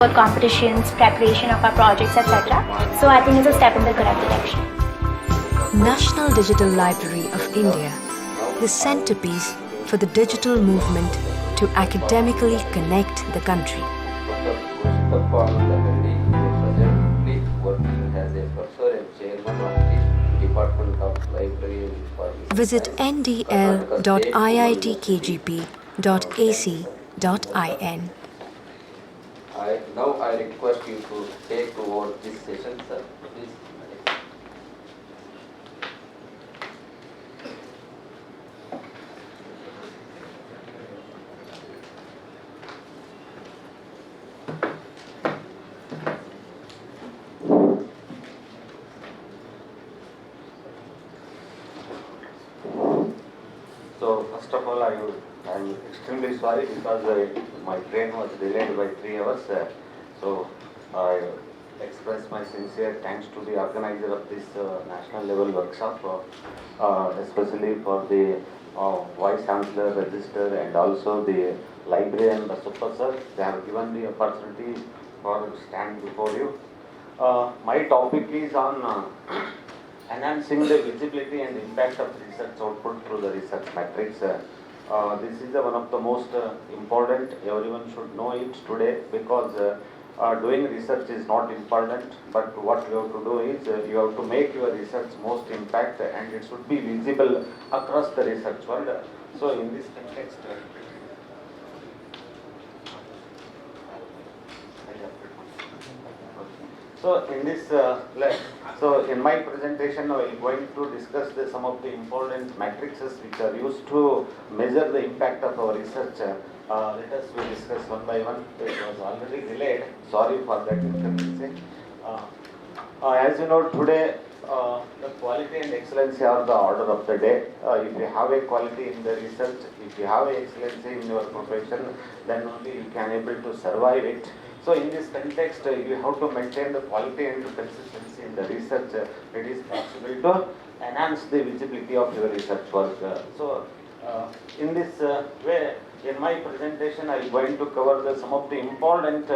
for competitions, preparation of our projects, etc. So I think it's a step in the correct direction. National Digital Library of India, the centerpiece for the digital movement to academically connect the country. Visit ndl.iitkgp.ac.in. Now I request you to take over this session, sir. Please. So first of all, I'm extremely sorry because my train was delayed by 3 hours. So I express my sincere thanks to the organizer of this national level workshop, especially for the Vice Chancellor, Register, and also the librarian, the Super Sir. They have given the opportunity for stand before you. My topic is on enhancing the visibility and impact of research output through the research metrics. This is one of the most important, everyone should know it today, because doing research is not important, but what you have to do is you have to make your research most impact, and it should be visible across the research world. So in this context, so in my presentation, I am going to discuss some of the important matrices which are used to measure the impact of our research. Let us discuss one by one. It was already delayed. Sorry for that inconvenience. As you know, today the quality and excellency are the order of the day. If you have a quality in the research, if you have excellency in your profession, then only you can able to survive it. So in this context, you have to maintain the quality and consistency in the research. It is possible to enhance the visibility of your research work. In this way, in my presentation, I am going to cover some of the important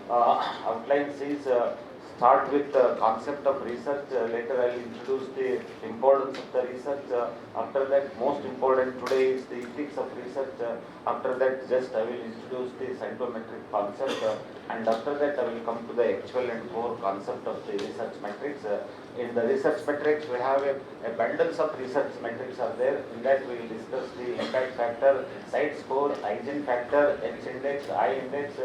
outlines. Start with the concept of research. Later, I will introduce the importance of the research. After that, most important today is the ethics of research. After that, just I will introduce the psychometric concept. And after that, I will come to the actual and core concept of the research metrics. In the research metrics, we have a bundles of research metrics are there. In that, we will discuss the impact factor, site score, hygiene factor, H index, I index,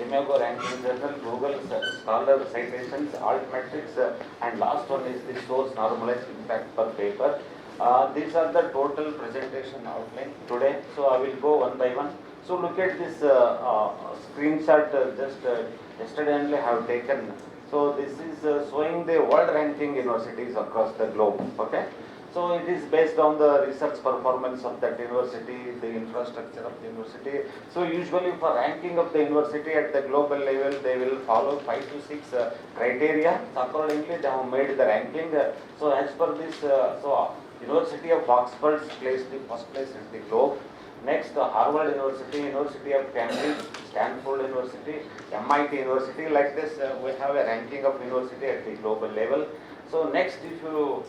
Imago ranking journal, Google Scholar citations, alt metrics, and last one is the source normalized impact per paper. These are the total presentation outline today. So I will go one by one. So look at this screenshot just yesterday only I have taken. So this is showing the world ranking universities across the globe. Okay. So it is based on the research performance of that university, the infrastructure of the university. So usually for ranking of the university at the global level, they will follow 5 to 6 criteria. So accordingly, they have made the ranking. So as per this, University of Oxford placed the first place in the globe. Next, Harvard University, University of Cambridge, Stanford University, MIT University. Like this, we have a ranking of university at the global level. So next, if you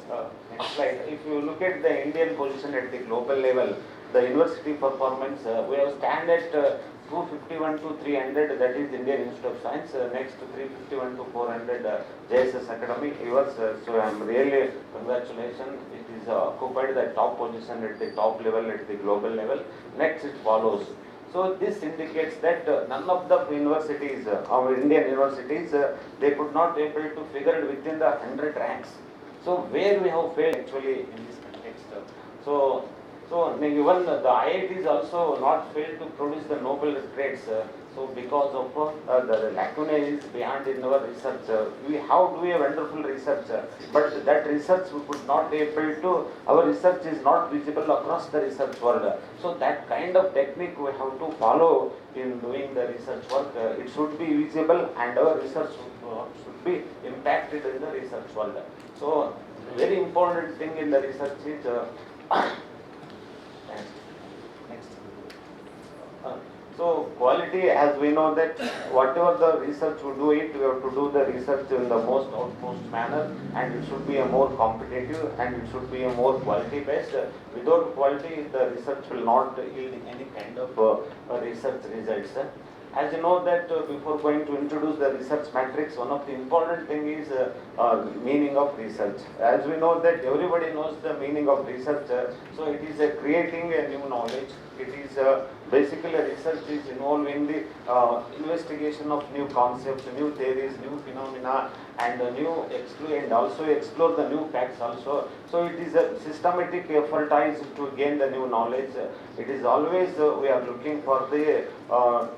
next slide, if you look at the Indian position at the global level, the university performance, we have stand at 251 to 300, that is Indian Institute of Science. Next, 351 to 400, JSS Academy. Yours, so I am really congratulations. It is occupied the top position at the top level at the global level. Next, it follows. So this indicates that none of the universities, our Indian universities, they could not able to figure within the 100 ranks. So where we have failed actually in this context. So even the IITs also not failed to produce the Nobel grades. So because of the lacunae is beyond in our research, we have to do a wonderful research, but that research we could not able to, our research is not visible across the research world. So that kind of technique we have to follow in doing the research work. It should be visible and our research should be impacted in the research world. So very important thing in the research is next. So quality, as we know that whatever the research we do it, we have to do the research in the most utmost manner, and it should be a more competitive and it should be a more quality based. Without quality, the research will not yield any kind of research results. As you know that before going to introduce the research matrix, one of the important thing is meaning of research. As we know that everybody knows the meaning of research, so it is creating a new knowledge. It is basically research is involving the investigation of new concepts, new theories, new phenomena, and and also explore the new facts also. So it is a systematic effort to gain the new knowledge. It is always we are looking for the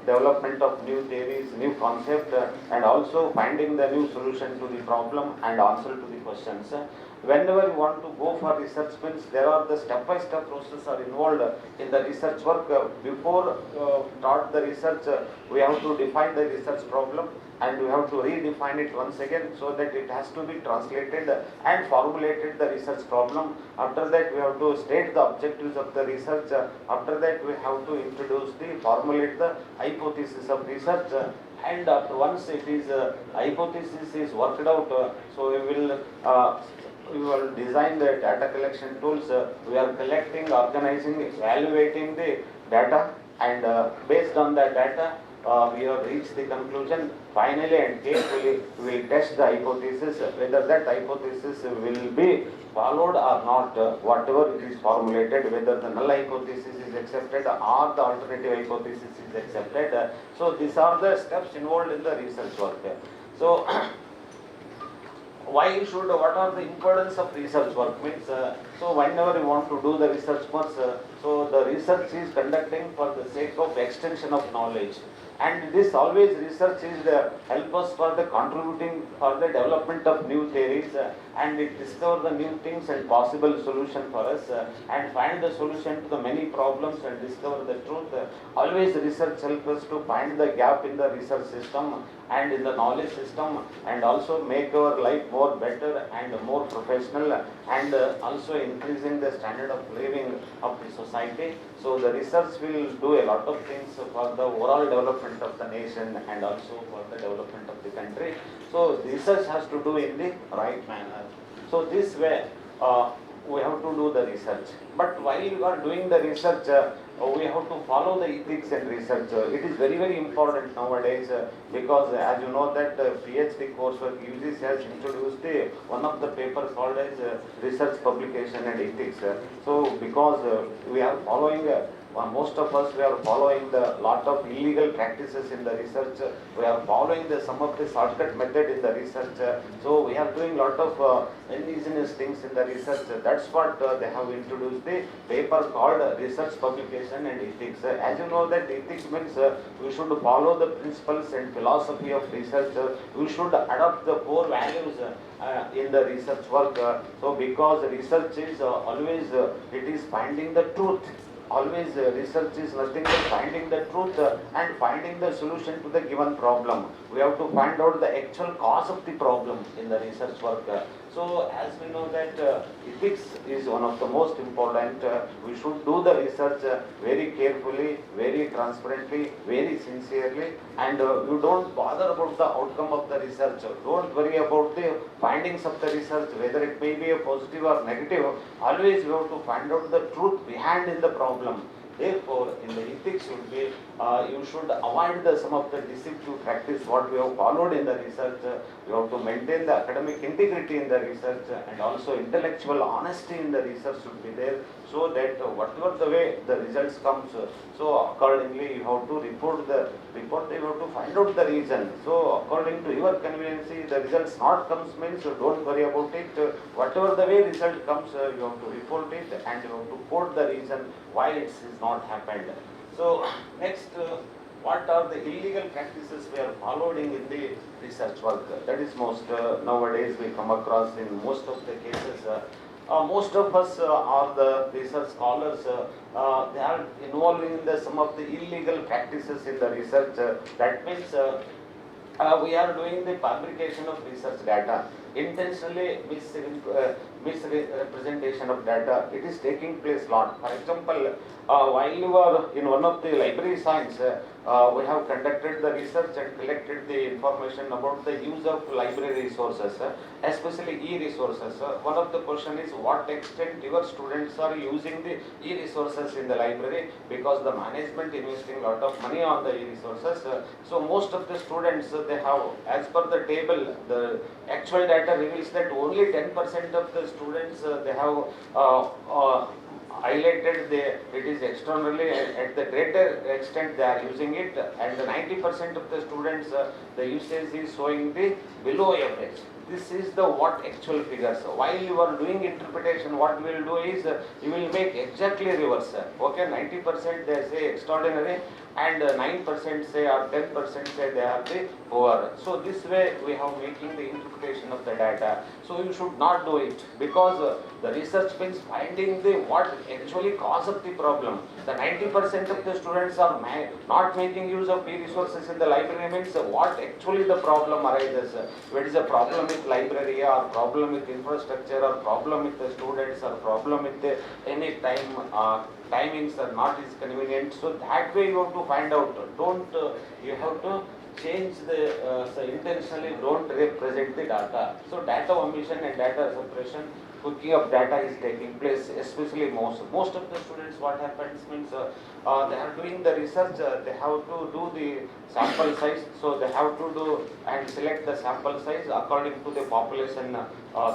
development of new theories, new concept, and also finding the new solution to the problem and answer to the questions. Whenever you want to go for research means there are the step-by-step process are involved in the research work. Before start the research, we have to define the research problem and we have to redefine it once again so that it has to be translated and formulated the research problem. After that we have to state the objectives of the research. After that we have to formulate the hypothesis of research. And after once it is hypothesis is worked out, so we will design the data collection tools. We are collecting, organizing, evaluating the data, and based on that data, we have reached the conclusion. Finally and carefully, we will test the hypothesis, whether that hypothesis will be followed or not, whatever it is formulated, whether the null hypothesis is accepted or the alternative hypothesis is accepted. So these are the steps involved in the research work. So what are the importance of research work means, so whenever you want to do the research work, so the research is conducting for the sake of extension of knowledge, and this always research is help us for the contributing for the development of new theories, and it discover the new things and possible solution for us, and find the solution to the many problems and discover the truth. Always research helps us to find the gap in the research system and in the knowledge system, and also make our life more better and more professional, and also increasing the standard of living of the society. So the research will do a lot of things for the overall development of the nation and also for the development of the country. So research has to do in the right manner. So this way we have to do the research. But while you are doing the research, we have to follow the ethics and research. It is very, very important nowadays because as you know that PhD coursework UGC has introduced one of the paper called as research publication and ethics. So because we are following most of us, we are following the lot of illegal practices in the research. We are following some of the shortcut method in the research. So we are doing lot of indigenous things in the research. That's what they have introduced the paper called research publication and ethics. As you know that ethics means we should follow the principles and philosophy of research. We should adopt the core values in the research work. So because research is always it is finding the truth. Always research is nothing but finding the truth and finding the solution to the given problem. We have to find out the actual cause of the problem in the research work. So as we know that ethics is one of the most important. We should do the research very carefully, very transparently, very sincerely, and you don't bother about the outcome of the research. Don't worry about the findings of the research, whether it may be a positive or negative. Always you have to find out the truth behind in the problem. Therefore, in the ethics should be, you should avoid some of the deceptive practice what we have followed in the research. You have to maintain the academic integrity in the research, and also intellectual honesty in the research should be there, so that whatever the way the results comes, so accordingly you have to report, you have to find out the reason. So according to your convenience, the results not comes means don't worry about it. Whatever the way result comes, you have to report it and you have to quote the reason why it is not happened. So next, what are the illegal practices we are following in the research work? That is most nowadays we come across in most of the cases. Most of us are the research scholars. They are involving in some of the illegal practices in the research. That means we are doing the fabrication of research data. intentionally misrepresentation of data. It is taking place lot. For example, while you are in one of the library science, we have conducted the research and collected the information about the use of library resources, especially e-resources. One of the question is what extent your students are using the e-resources in the library, because the management investing a lot of money on the e-resources. So most of the students, they have, as per the table, the actual data reveals that only 10% of the students, they have highlighted it is externally, at the greater extent they are using it, and the 90% of the students, the usage is showing the below average. This is the what actual figures. While you are doing interpretation, what we will do is you will make exactly reverse. Okay, 90% they say extraordinary, and 9% say or 10% say they are the poor. So this way we have making the interpretation of the data. So you should not do it, because the research means finding the what actually cause of the problem. The 90% of the students are not making use of e-resources in the library means what actually the problem arises. What is a problem with library, or problem with infrastructure, or problem with the students, or problem with the any timings are not is convenient. So that way you have to find out. Don't you have to change the so intentionally don't represent the data. So data omission and data suppression, cooking of data is taking place, especially most of the students. What happens means they are doing the research, they have to do the sample size, so they have to do and select the sample size according to the population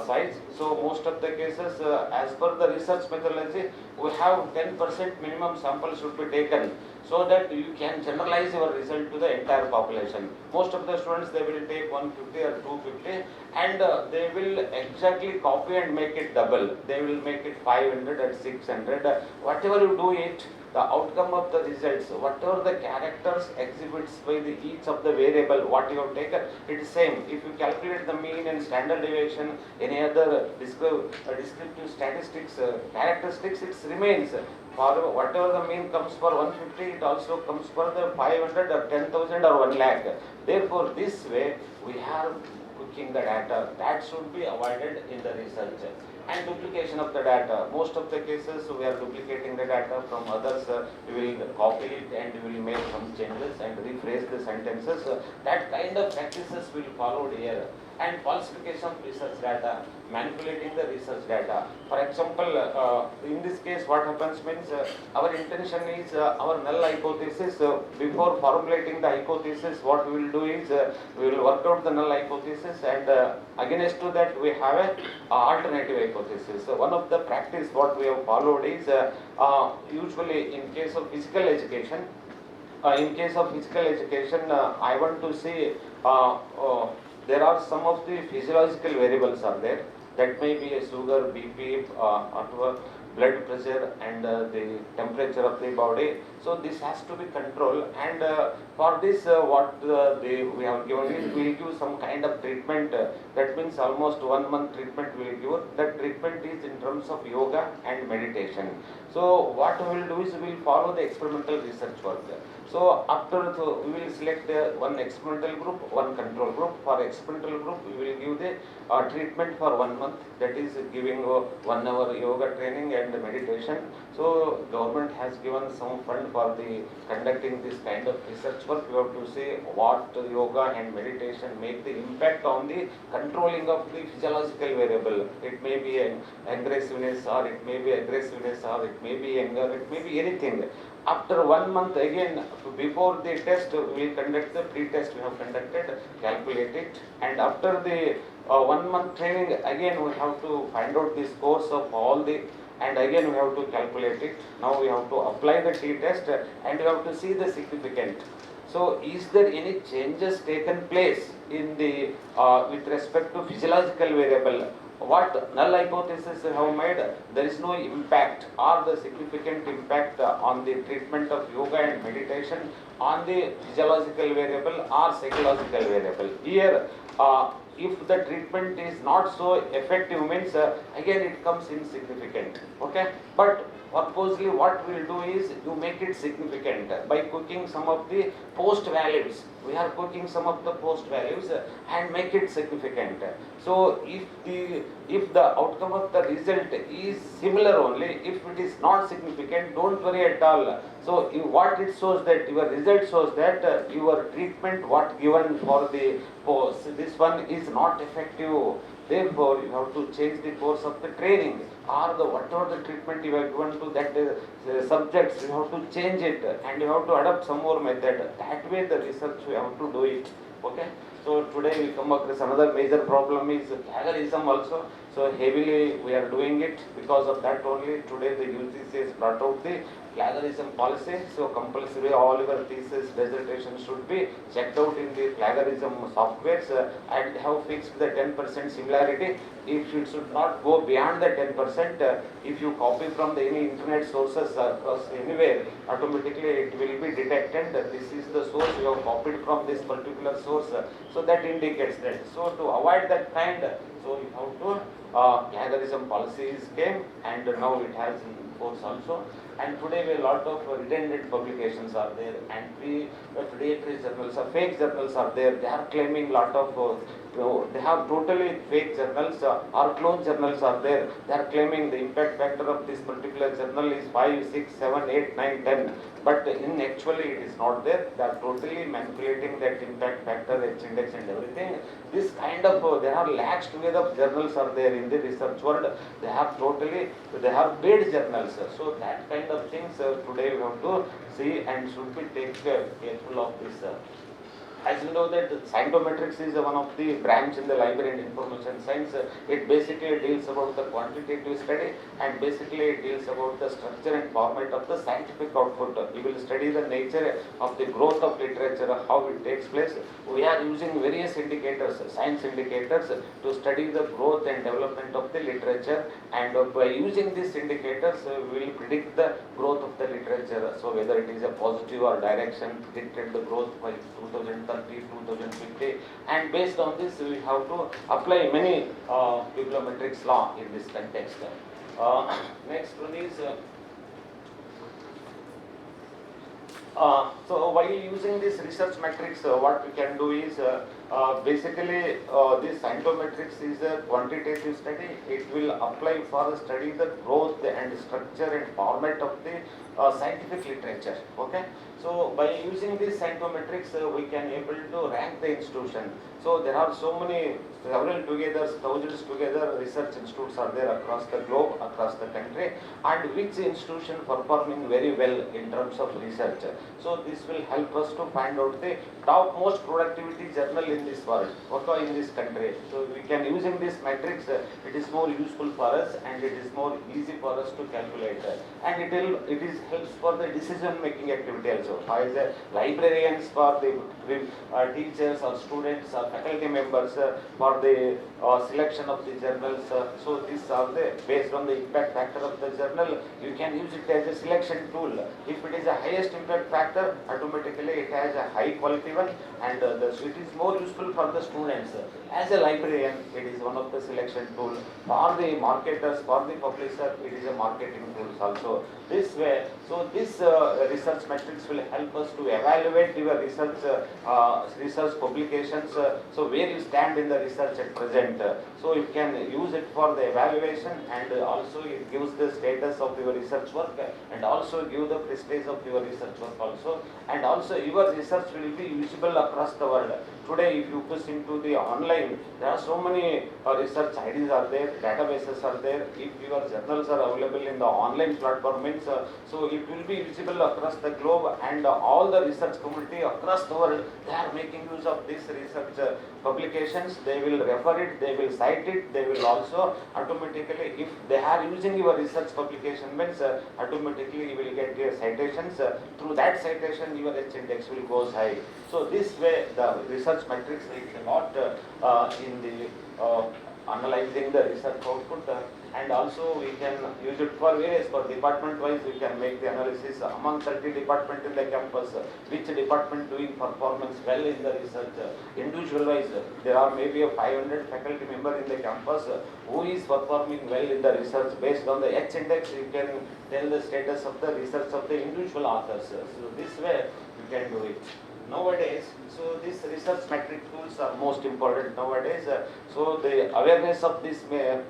size. So most of the cases, as per the research methodology, we have 10% minimum sample should be taken, so that you can generalize your result to the entire population. Most of the students, they will take 150 or 250, and they will exactly copy and make it double. They will make it 500 or 600. Whatever you do it, the outcome of the results, whatever the characters exhibits by the each of the variable, what you have taken, it is same. If you calculate the mean and standard deviation, any other descriptive statistics, characteristics, it remains. For whatever the mean comes for 150, it also comes for the 500 or 10,000 or 1 lakh. Therefore, this way we have cooking the data. That should be avoided in the research. And duplication of the data. Most of the cases we are duplicating the data from others. We will copy it and we will make some changes and rephrase the sentences. That kind of practices will follow here. And falsification of research data, manipulating the research data. For example, in this case what happens means our intention is our null hypothesis. Before formulating the hypothesis, what we will do is we will work out the null hypothesis, and against to that we have a alternative hypothesis. So one of the practice what we have followed is usually in case of physical education, I want to see there are some of the physiological variables are there. That may be a sugar, BP, or blood pressure, and the temperature of the body. So this has to be controlled, and for this what we have given is we will give some kind of treatment. That means almost 1 month treatment we will give. That treatment is in terms of yoga and meditation. So what we will do is we will follow the experimental research work. So after we will select one experimental group, one control group. For experimental group, we will give the treatment for 1 month. That is giving 1 hour yoga training and meditation. So government has given some fund for the conducting this kind of research work. We have to see what yoga and meditation make the impact on the controlling of the physiological variable. It may be an aggressiveness, or it may be aggressiveness, or it may be anger, it may be anything. After 1 month again, before the test, we conduct the pre-test we have conducted, calculate it, and after the 1 month training, again we have to find out the scores of all the, and again we have to calculate it. Now we have to apply the t-test, and we have to see the significant. So is there any changes taken place in the with respect to physiological variable? What null hypothesis we have made, there is no impact or the significant impact on the treatment of yoga and meditation on the physiological variable or psychological variable. Here, if the treatment is not so effective means again it comes insignificant. Okay, but purposely what we'll do is you make it significant by cooking some of the post values. We are cooking some of the post values and make it significant. So if the outcome of the result is similar only, if it is not significant, don't worry at all. So what it shows that your result shows that your treatment what given for the post, this one is not effective. Therefore, you have to change the course of the training or the whatever the treatment you have given to that subjects. You have to change it and you have to adopt some more method. That way, the research you have to do it. Okay. So today we come across another major problem is plagiarism also. So heavily we are doing it. Because of that only today the UGC has brought out the plagiarism policy. So compulsory all your thesis dissertation should be checked out in the plagiarism softwares and have fixed the 10% similarity. If it should not go beyond the 10%, if you copy from the any internet sources across anywhere, automatically it will be detected that this is the source you have copied from this particular source. So that indicates that. So to avoid that kind, so you have to plagiarism policies came and now it has in force also. And today a lot of redundant publications are there and predatory journals or fake journals are there. They are claiming lot of they have totally fake journals or clone journals are there. They are claiming the impact factor of this particular journal is 5, 6, 7, 8, 9, 10. But in actually it is not there. They are totally manipulating that impact factor, H index and everything. This kind of, there are lakhs together of journals are there in the research world. They have paid journals. So that kind of things today we have to see and should be take careful of this. As you know that scientometrics is one of the branch in the library and information science. It basically deals about the quantitative study and basically it deals about the structure and format of the scientific output. You will study the nature of the growth of literature, how it takes place. We are using various indicators, science indicators to study the growth and development of the literature, and by using these indicators we will predict the growth of the literature. So whether it is a positive or direction, predicted the growth by 2030, 2050, and based on this we have to apply many bibliometrics law in this context. Next one is so while using this research metrics, what we can do is basically this scientometrics is a quantitative study. It will apply for study the growth and structure and format of the scientific literature. Okay. So by using this scientometrics, we can able to rank the institution. So there are several together, thousands together research institutes are there across the globe, across the country, and which institution performing very well in terms of research. So this will help us to find out the topmost productivity journal in this world, okay, in this country. So we can using this matrix, it is more useful for us and it is more easy for us to calculate, and it is helps for the decision making activity also. As a librarians, for the teachers or students or faculty members, for the selection of the journals. So these are the based on the impact factor of the journal. You can use it as a selection tool. If it is a highest impact factor, automatically it has a high quality one, and so it is more useful for the students. As a librarian, it is one of the selection tool. For the marketers, for the publisher, it is a marketing tools also. This way, so this research metrics will help us to evaluate your research publications. So where you stand in the research at present. So you can use it for the evaluation, and also it gives the status of your research work, and also give the prestige of your research work also, and also your research will be usable across the world. Today, if you push into the online, there are so many research IDs are there, databases are there. If your journals are available in the online platform means, so it will be visible across the globe, and all the research community across the world, they are making use of this research publications. They will refer it, they will cite it, they will also automatically, if they are using your research publication means, automatically you will get your citations. Through that citation, your H index will go high. So this way, the research matrix is a lot in the analyzing the research output, and also we can use it for various, for department wise we can make the analysis among 30 department in the campus, which department doing performance well in the research. Individual wise there are maybe a 500 faculty member in the campus who is performing well in the research. Based on the H index you can tell the status of the research of the individual authors. So this way you can do it nowadays. So these research metric tools are most important nowadays. So the awareness of these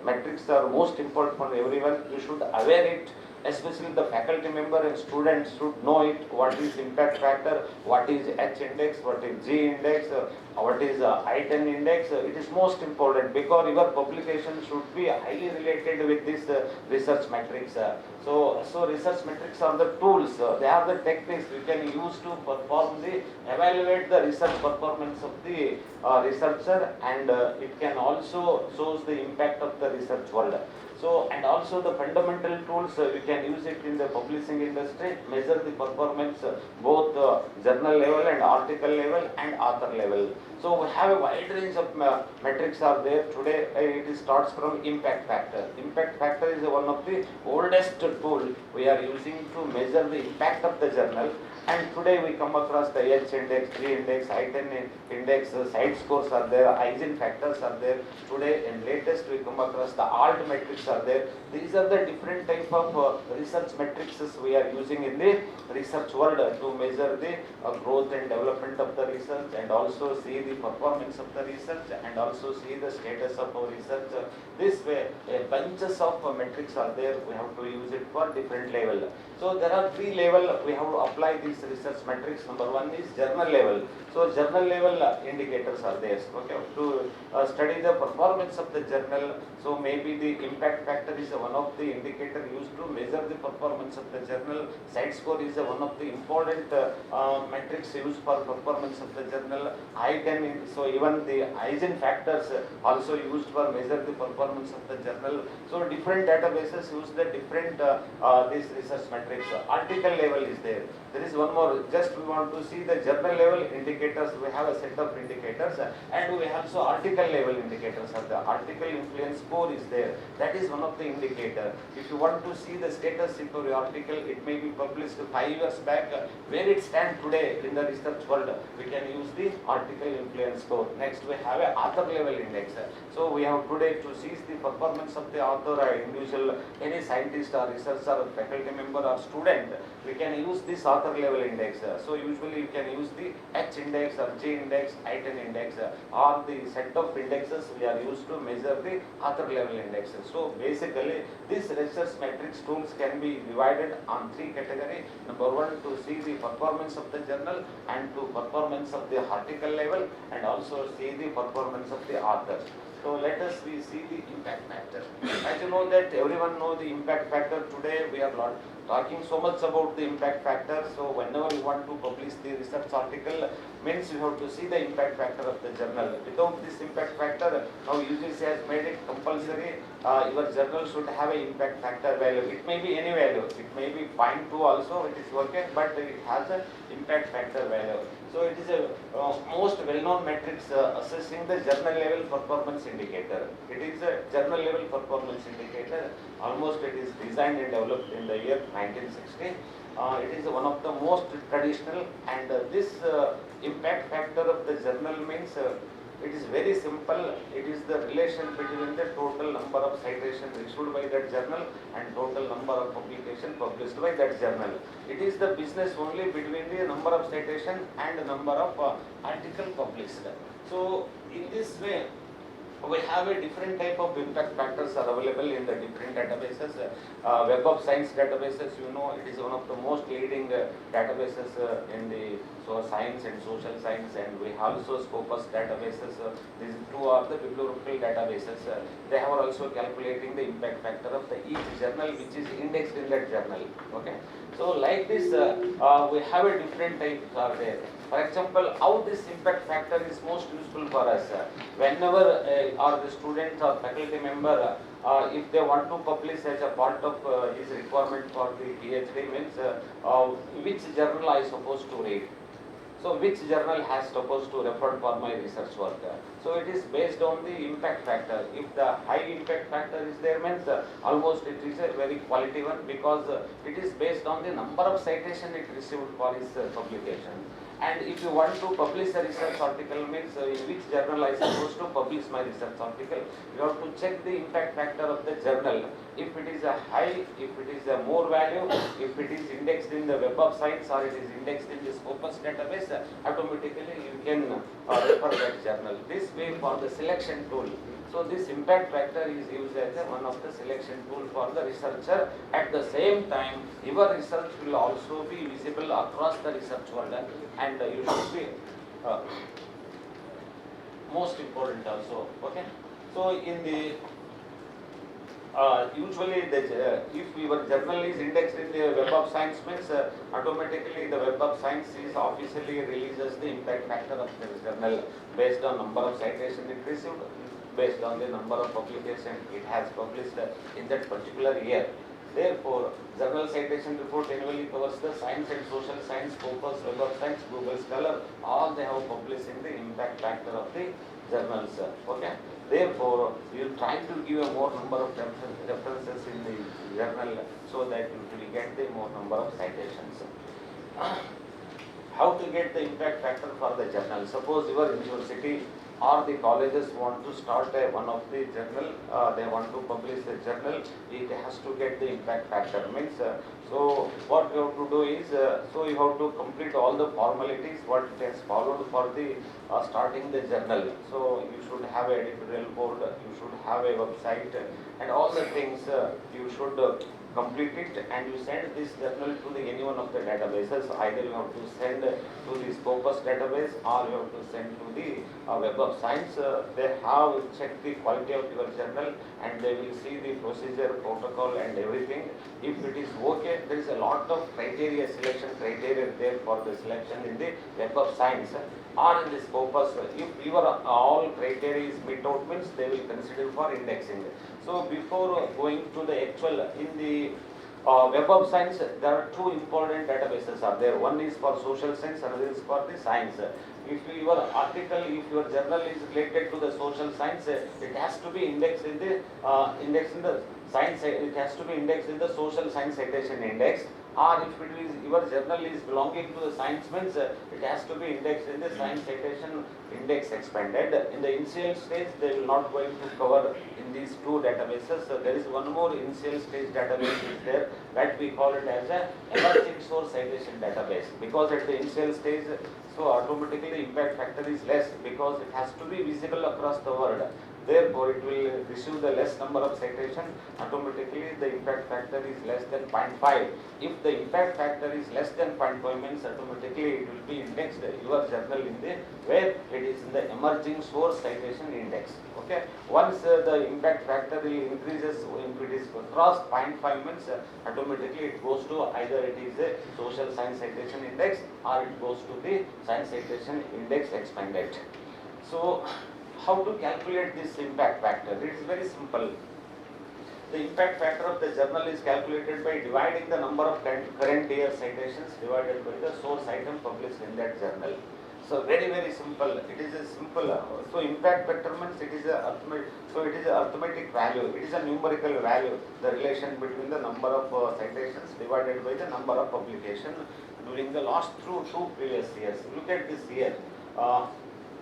metrics are most important for everyone. You should aware it, especially the faculty member and students should know it. What is impact factor, what is H index, what is G index, what is I10 index. It is most important because your publication should be highly related with this research metrics. So research metrics are the tools, they are the techniques we can use to evaluate the research performance of the researcher, and it can also shows the impact of the research world. So, and also the fundamental tools, we can use it in the publishing industry, measure the performance both journal level and article level and author level. So we have a wide range of metrics are there today. It starts from impact factor. Impact factor is one of the oldest tool we are using to measure the impact of the journal. And today we come across the H index, G index, I10 index, side scores are there, Eisen factors are there. Today in latest we come across the alt metrics are there. These are the different type of research metrics we are using in the research world to measure the growth and development of the research, and also see the performance of the research, and also see the status of our research. This way bunches of metrics are there. We have to use it for different level. So there are three level we have to apply these research metrics. Number one is journal level. So journal level indicators are there. Okay, to study the performance of the journal. So maybe the impact factor is one of the indicator used to measure the performance of the journal. Side score is one of the important metrics used for performance of the journal. I10, so even the Eisen factors also used for measure the performance of the journal. So different databases use the different these research metrics. Article level is there. There is one more. Just we want to see the journal level indicators. We have a set of indicators, and we have also article level indicators. The article influence score is there. That is one of the indicator. If you want to see the status of your article, it may be published 5 years back. Where it stands today in the research world, we can use the article influence score. Next, we have a author level index. So we have today to see the performance of the author or individual, any scientist or researcher or faculty member or student. We can use this author level index. So usually you can use the H index or G index, I10 index, or the set of indexes we are used to measure the author level indexes. So basically these research metrics tools can be divided on three categories. Number one, to see the performance of the journal, and to performance of the article level, and also see the performance of the author. So let us see the impact factor. As you know that everyone know the impact factor. Today we are talking so much about the impact factor. So whenever you want to publish the research article, means you have to see the impact factor of the journal. Without this impact factor, now UGC has made it compulsory. Your journal should have an impact factor value. It may be any value. It may be 0.2 also. It is okay, but it has an impact factor value. So it is a most well-known metrics assessing the journal level performance indicator. It is a journal level performance indicator. Almost it is designed and developed in the year 1960. It is one of the most traditional, and this impact factor of the journal means it is very simple. It is the relation between the total number of citations issued by that journal and total number of publications published by that journal. It is the business only between the number of citations and the number of articles published. So in this way, we have a different type of impact factors are available in the different databases. Web of Science databases, you know, it is one of the most leading databases in the science and social science, and we have also Scopus databases. These two are the bibliographical databases. They are also calculating the impact factor of each journal which is indexed in that journal. Okay, so like this, we have a different types are there. For example, how this impact factor is most useful for us. Whenever or the student or faculty member, if they want to publish as a part of his requirement for the PhD, means which journal I supposed to read. So which journal has supposed to refer for my research work? So it is based on the impact factor. If the high impact factor is there, means almost it is a very quality one, because it is based on the number of citation it received for its publication. And if you want to publish a research article, means in which journal I supposed to publish my research article, you have to check the impact factor of the journal. If it is a high, if it is a more value, if it is indexed in the Web of Science or it is indexed in the Scopus database, automatically you can refer that journal. This way for the selection tool. So this impact factor is used as one of the selection tool for the researcher. At the same time, your research will also be visible across the research world, and you should be most important also. Okay. So in the usually if your journal is indexed in the Web of Science, means automatically the Web of Science is officially releases the impact factor of the journal based on number of citations it received, based on the number of publications it has published in that particular year. Therefore, Journal Citation Report annually covers the science and social science, Scopus, Web of Science, Google Scholar, all they have published in the impact factor of the journals. Okay. Therefore, you try to give a more number of references in the journal so that you will get the more number of citations. How to get the impact factor for the journal? Suppose your university or the colleges want to start one of the journal, they want to publish a journal, it has to get the impact factor. Means, so what you have to do is, so you have to complete all the formalities what it has followed for the starting the journal. So you should have an editorial board, you should have a website, and all the things you should complete it, and you send this journal to the any one of the databases. Either you have to send to the Scopus database or you have to send to the Web of Science. They have checked the quality of your journal and they will see the procedure, protocol and everything. If it is okay, there is a lot of criteria, selection criteria there for the selection in the Web of Science or in the Scopus. If your all criteria is met out, means they will consider for indexing. So before going to the actual, in the Web of Science, there are two important databases are there. One is for social science, another is for the science. If your article, if your journal is related to the social science, it has to be indexed in the science. It has to be indexed in the social science citation index. Or if it is your journal is belonging to the science, means it has to be indexed in the science citation index expanded. In the initial stage, they will not going to cover in these two databases. So there is one more initial stage database is there that we call it as a emerging source citation database, because at the initial stage, so automatically impact factor is less because it has to be visible across the world. Therefore, it will receive the less number of citation. Automatically, the impact factor is less than 0.5. If the impact factor is less than 0.5, means automatically it will be indexed your journal in the where it is in the emerging source citation index. Okay. Once the impact factor increases, if it is cross 0.5, means automatically it goes to either it is a social science citation index or it goes to the science citation index expanded. So, how to calculate this impact factor? It is very simple. The impact factor of the journal is calculated by dividing the number of current year citations divided by the source item published in that journal. So very simple. It is a simple. So impact factor means it is a arithmetic. So it is a arithmetic value. It is a numerical value. The relation between the number of citations divided by the number of publication during the last two previous years. Look at this year.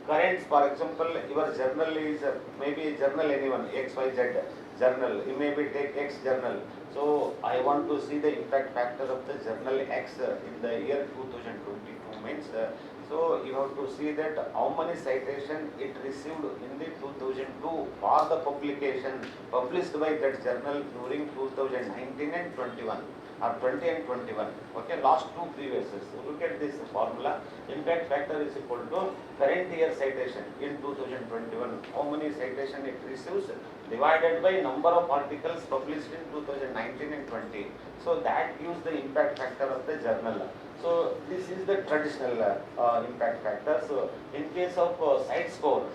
Current, for example, your journal is maybe journal anyone, XYZ journal, you maybe take X journal. So I want to see the impact factor of the journal X in the year 2022 means. So you have to see that how many citation it received in the 2002 for the publication published by that journal during 2019 and 21. Or 20 and 21. Okay, last two previous years. So look at this formula. Impact factor is equal to current year citation in 2021. How many citation it receives divided by number of articles published in 2019 and 20. So that gives the impact factor of the journal. So this is the traditional impact factor. So in case of site score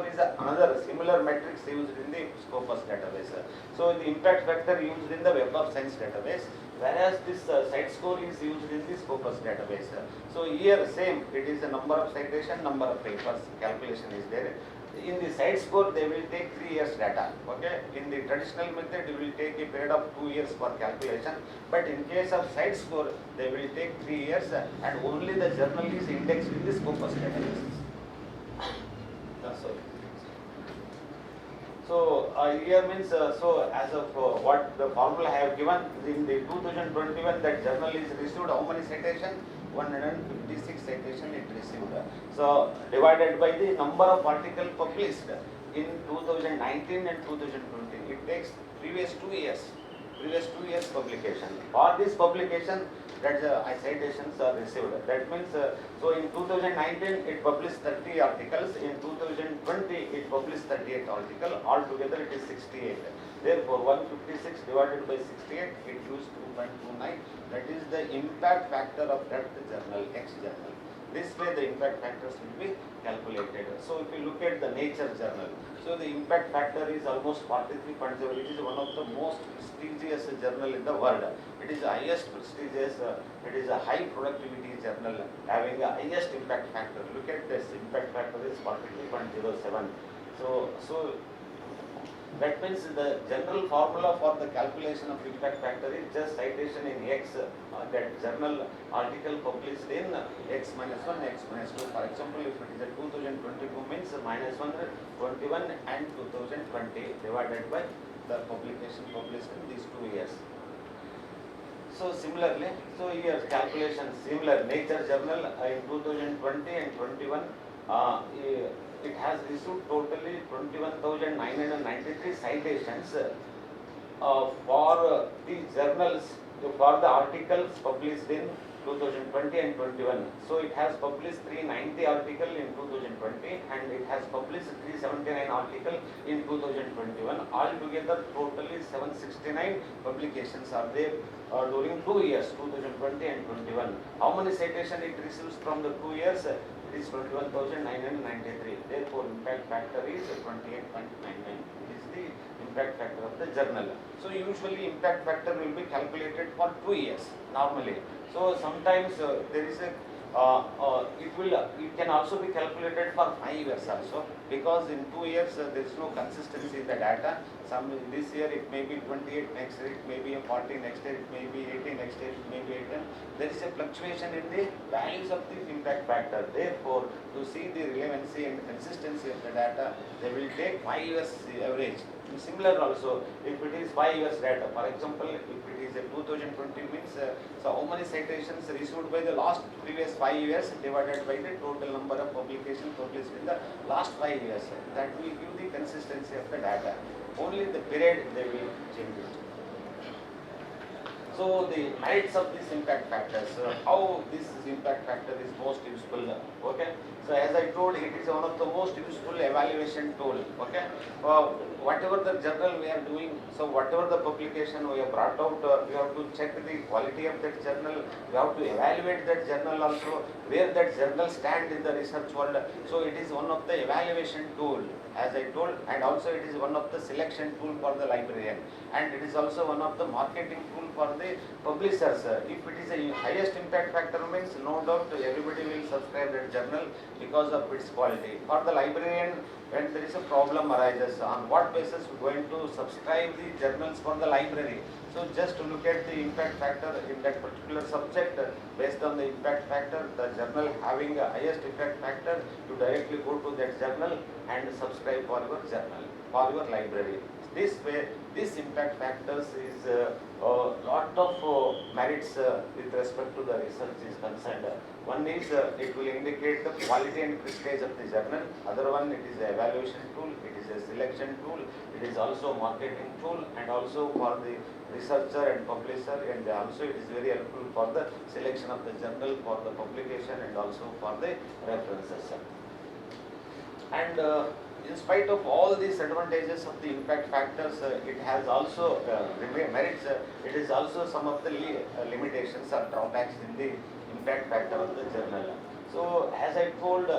is another similar matrix used in the Scopus database. So the impact factor used in the Web of Science database. whereas this site score is used in the Scopus database. So here same, it is a number of citation, number of papers, calculation is there. In the site score they will take 3 years data, okay. In the traditional method you will take a period of 2 years for calculation, but in case of site score they will take 3 years and only the journal is indexed in the Scopus database. That's all. So here means, so as of what the formula I have given in the 2021, that journal is received how many citation? 156 citation it received. So divided by the number of article published in 2019 and 2020, it takes previous 2 years publication. For this publication, that citations are received. That means, so in 2019 it published 30 articles, in 2020 it published 38 articles, altogether it is 68. Therefore 156 divided by 68, it gives 2.29. That is the impact factor of that journal, X journal. This way the impact factors will be calculated. So if you look at the Nature journal, so the impact factor is almost 43.0. It is one of the most prestigious journal in the world. It is the highest prestigious, it is a high productivity journal having a highest impact factor. Look at this, impact factor is 43.07. So that means the general formula for the calculation of impact factor is just citation in X, that journal article published in X minus 1, X minus 2. For example, if it is a 2022 means minus 121 and 2020 divided by the publication published in these 2 years. So similarly, so here calculation similar, Nature journal in 2020 and 21, it has issued totally 21,993 citations for the journals, for the articles published in 2020 and 21. So it has published 390 articles in 2020 and it has published 379 articles in 2021. Altogether totally 769 publications are there during 2 years, 2020 and 21. How many citations it receives from the 2 years? It is 21,993. Therefore impact factor is 28.99. It is the impact factor of the journal. So usually impact factor will be calculated for 2 years normally. So sometimes there is a it can also be calculated for 5 years also, because in 2 years there is no consistency in the data. Some this year it may be 28, next year it may be 40, next year it may be 18, next year it may be 18. There is a fluctuation in the values of the impact factor. Therefore, to see the relevancy and consistency of the data, they will take 5 years average. Similar also, if it is 5 years data, for example, if it is a 2020 means, so how many citations received by the last previous 5 years divided by the total number of publications published in the last 5 years. That will give the consistency of the data. Only the period they will change it. So the merits of this impact factors, how this impact factor is most useful, okay. So as I told, it is one of the most useful evaluation tool, okay. Whatever the journal we are doing, so whatever the publication we have brought out, we have to check the quality of that journal, we have to evaluate that journal also, where that journal stands in the research world. So it is one of the evaluation tool, as I told, and also it is one of the selection tool for the librarian, and it is also one of the marketing tool for the publishers. If it is a highest impact factor means, no doubt everybody will subscribe that journal because of its quality. For the librarian, when there is a problem arises, on what basis we are going to subscribe the journals for the library? So just to look at the impact factor in that particular subject, based on the impact factor, the journal having a highest impact factor, you directly go to that journal and subscribe for your journal, for your library. This way, this impact factors is a lot of merits with respect to the research is concerned. One is it will indicate the quality and prestige of the journal. Other one, it is an evaluation tool, it is a selection tool, it is also a marketing tool, and also for the researcher and publisher, and also it is very helpful for the selection of the journal, for the publication, and also for the references. And in spite of all these advantages of the impact factors, it has also merits. It is also some of the limitations or drawbacks in the impact factor of the journal. So as I told,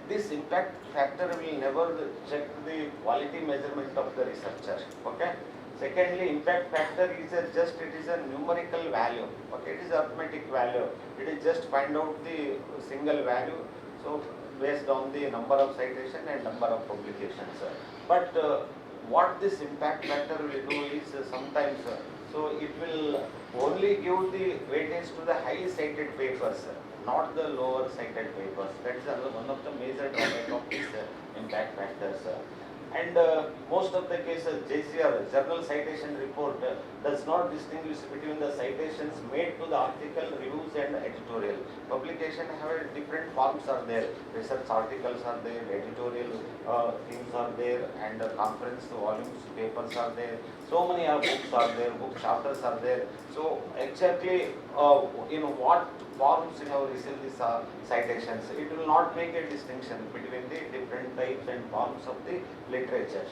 this impact factor will never check the quality measurement of the researcher. Okay. Secondly, impact factor is it is a numerical value. Okay, it is arithmetic value. It is just find out the single value. So based on the number of citation and number of publications. But what this impact factor will do is sometimes so it will only give the weightage to the high cited papers, not the lower cited papers. That is one of the major drawback of this impact factors. And most of the cases, JCR, Journal Citation Report, does not distinguish between the citations made to the article, reviews and editorial. Publication have different forms are there. Research articles are there, editorial things are there, and conference volumes, papers are there. So many books are there, book chapters are there. So exactly in what forms you have received these citations, it will not make a distinction between the different types and forms of the literature.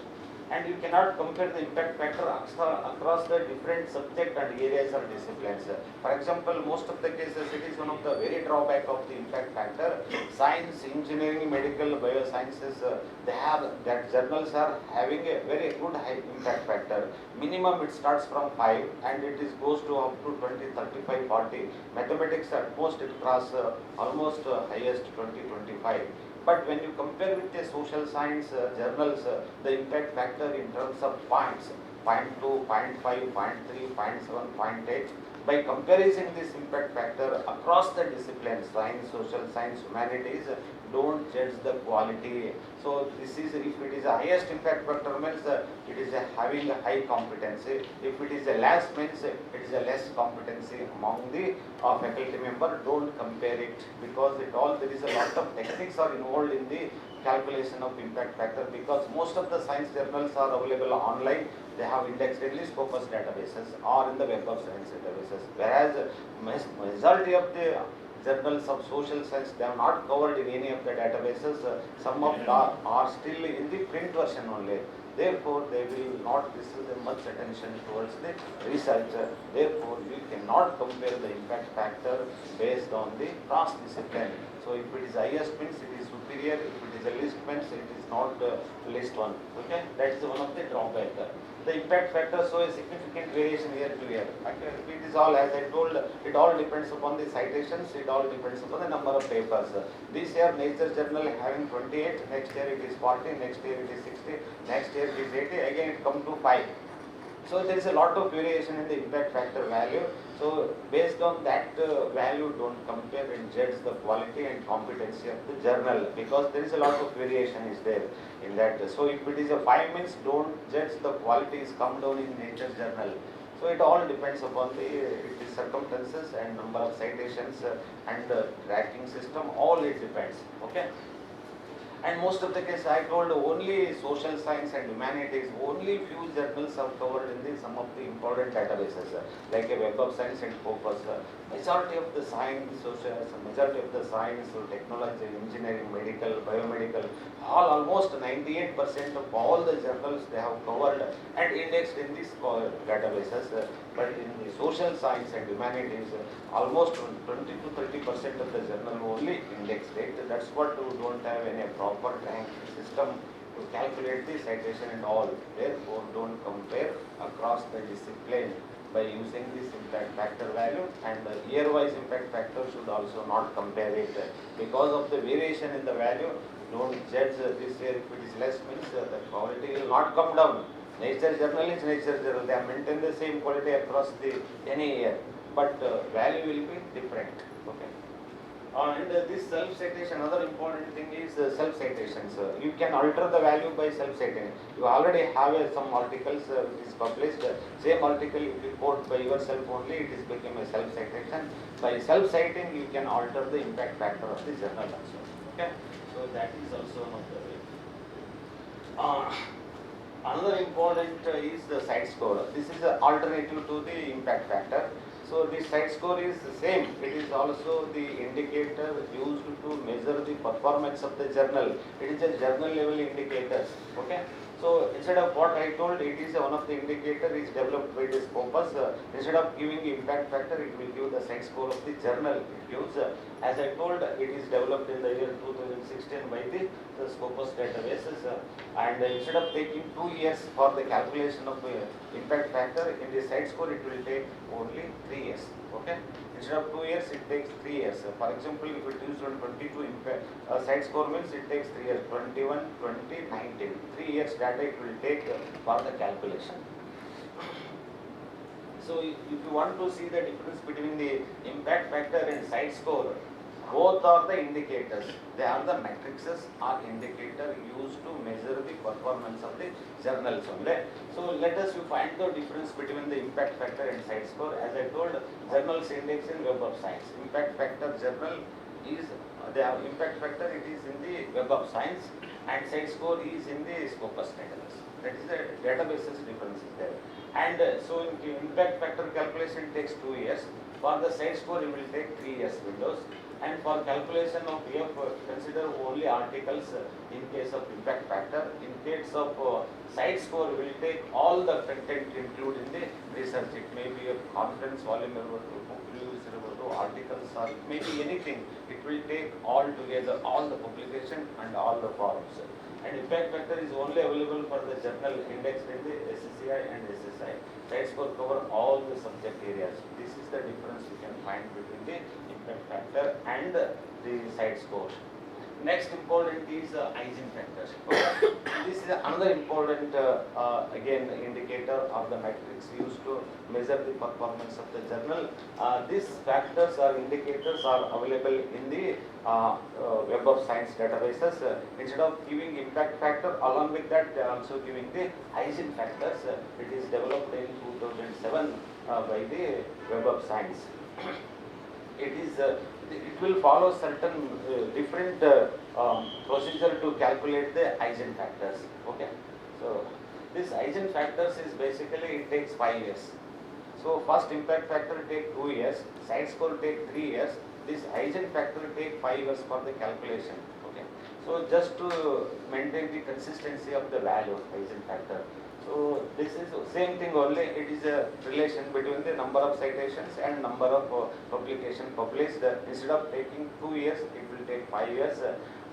And you cannot compare the impact factor across the different subject and areas or disciplines. For example, most of the cases it is one of the very drawback of the impact factor. Science, engineering, medical, biosciences, they have that journals are having a very good high impact factor. Minimum it starts from 5 and it is goes to up to 20, 35, 40. Mathematics at most it cross almost highest 20, 25. But when you compare with the social science journals, the impact factor in terms of points, 0.2, 0.5, 0.3, 0.7, 0.8, by comparison this impact factor across the disciplines, science, social science, humanities, don't judge the quality. So this is, if it is a highest impact factor means it is having a high competency. If it is a less means it is a less competency among the faculty member. Don't compare it, because there is a lot of techniques are involved in the calculation of impact factor, because most of the science journals are available online. They have indexed in the Scopus databases or in the Web of Science databases, whereas majority of the journals of social science, they are not covered in any of the databases. Some of them are still in the print version only. Therefore, they will not receive much attention towards the research. Therefore, you cannot compare the impact factor based on the cross discipline. So, if it is highest means it is superior. If it is a least means it is not least one. Okay, that is one of the drawback. The impact factor show a significant variation year to year. It is all, as I told, it all depends upon the citations, it all depends upon the number of papers. This year Nature Journal having 28, next year it is 40, next year it is 60, next year it is 80, again it come to 5. So there is a lot of variation in the impact factor value. So based on that value, don't compare and judge the quality and competency of the journal, because there is a lot of variation is there in that. So if it is a 5 means, don't judge the quality is come down in Nature Journal. So it all depends upon the circumstances and number of citations and tracking system. All it depends. Okay. And most of the cases I told only social science and humanities, only few journals are covered in some of the important databases like a Web of Science and Scopus. Majority of the science, majority of the science, technology, engineering, medical, biomedical, almost 98% of all the journals they have covered and indexed in these databases. But in the social science and humanities, almost 20 to 30% of the journal only indexed it. That's what we don't have any proper rank system to calculate the citation and all. Therefore, don't compare across the discipline by using this impact factor value, and year-wise impact factor should also not compare it. Because of the variation in the value, don't judge this year if it is less means the quality will not come down. Nature Journal is Nature Journal. They have maintained the same quality across any year, but value will be different. Okay. And this self-citation, another important thing is self-citations. You can alter the value by self-citing. You already have some articles which is published. Same article if you quote by yourself only, it is become a self-citation. By self-citing, you can alter the impact factor of the journal also. Okay. So that is also one of the way. Another important is the site score. This is an alternative to the impact factor. So the site score is the same. It is also the indicator used to measure the performance of the journal. It is a journal level indicator. Okay. So instead of what I told, it is one of the indicator is developed by this Scopus. Instead of giving the impact factor, it will give the site score of the journal. It gives, as I told, it is developed in the year 2016 by the Scopus databases. And instead of taking 2 years for the calculation of impact factor, in the site score it will take only 3 years. Okay. Instead of 2 years, it takes 3 years. For example, if it is on 22 impact, site score means it takes 3 years, 21, 20, 19. 3 years data it will take for the calculation. So if you want to see the difference between the impact factor and site score, both are the indicators. They are the matrices or indicator used to measure the performance of the journals only. So let us find the difference between the impact factor and site score. As I told, journals index in Web of Science. Impact factor journal is, they have impact factor, it is in the Web of Science, and site score is in the Scopus database. That is the databases difference is there. And so in impact factor calculation takes 2 years. For the site score, it will take 3 years windows. And for calculation of F, consider only articles in case of impact factor. In case of site score, will take all the content included in the research. It may be a conference volume number 2, book reviews number 2, articles, or it may be anything. It will take all together, all the publication and all the forms. And impact factor is only available for the journal indexed in the SSCI and SSI. Site score cover all the subject areas. This is the difference you can find between the impact factor and the site score. Next important is hygiene factor. This is another important again indicator of the metrics used to measure the performance of the journal. These factors or indicators are available in the Web of Science databases. Instead of giving impact factor, along with that they are also giving the hygiene factors. It is developed in 2007 by the Web of Science. It will follow certain different procedure to calculate the hygiene factors. Okay, so this hygiene factors is basically it takes 5 years. So first impact factor take 2 years, site score take 3 years. This hygiene factor take 5 years for the calculation. Okay, so just to maintain the consistency of the value of hygiene factor. So this is same thing only, it is a relation between the number of citations and number of publication published. Instead of taking 2 years, it will take 5 years.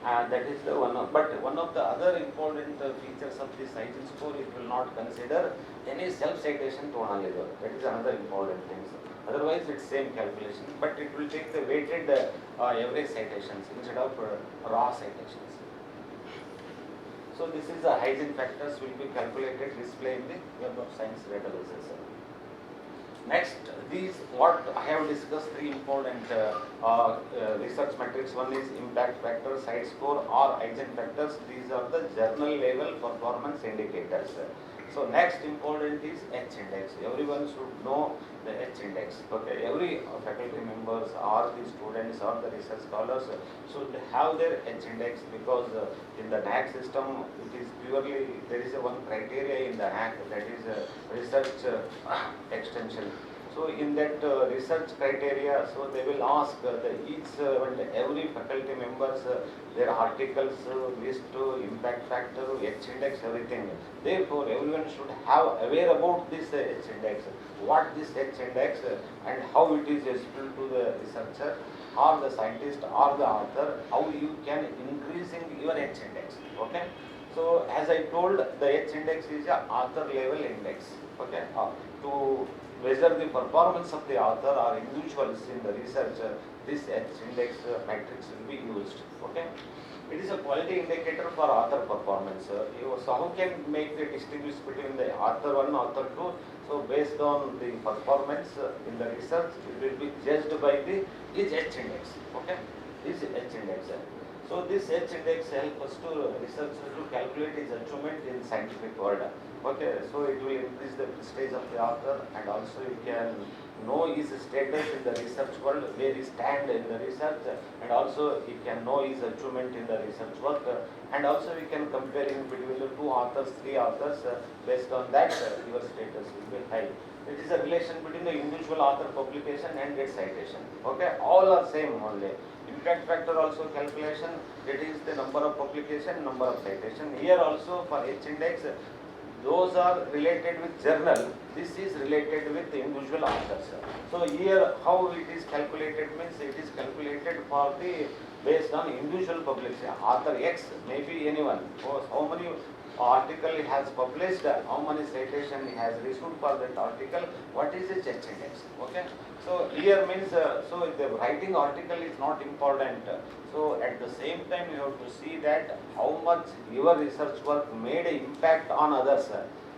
That is the one of, but one of the other important features of this hygiene score, it will not consider any self-citation to analyzer. That is another important thing. Otherwise, it's same calculation, but it will take the weighted average citations instead of raw citations. So this is the hygiene factors will be calculated, displayed in the Web of Science databases. Next, these what I have discussed, 3 important research metrics. One is impact factor, site score, or hygiene factors. These are the journal level performance indicators. So next important is H index. Everyone should know the H index. Okay, every faculty members or the students or the research scholars should have their H index, because in the NAAC system it is purely, there is a one criteria in the NAAC, that is research extension. So in that research criteria, so they will ask each and every faculty members their articles, list, impact factor, H index, everything. Therefore, everyone should have aware about this H index, what this H index and how it is useful to the researcher or the scientist or the author, how you can increasing your H index. Okay. So as I told, the H index is a author level index. Okay. To measure the performance of the author or individuals in the research, this H index matrix will be used. Okay. It is a quality indicator for author performance. So how can make the distinguish between the author 1, author 2? So based on the performance in the research, it will be judged by the each H index. Okay, this H index. So this H index helps us to researcher to calculate his achievement in scientific world. Okay, so it will increase the prestige of the author, and also you can know his status in the research world, where he stand in the research, and also he can know his achievement in the research work, and also we can compare in between the 2 authors, 3 authors. Based on that, your status will be high. It is a relation between the individual author publication and its citation. Okay, all are same only. Impact factor also calculation, that is the number of publication, number of citation. Here also for H index, those are related with journal, this is related with individual authors. So here how it is calculated means it is calculated for the based on individual publication. Author X may be anyone. How many article he has published, how many citation he has received for that article, what is its H index. Okay. So here means so the writing article is not important. So at the same time you have to see that how much your research work made an impact on others.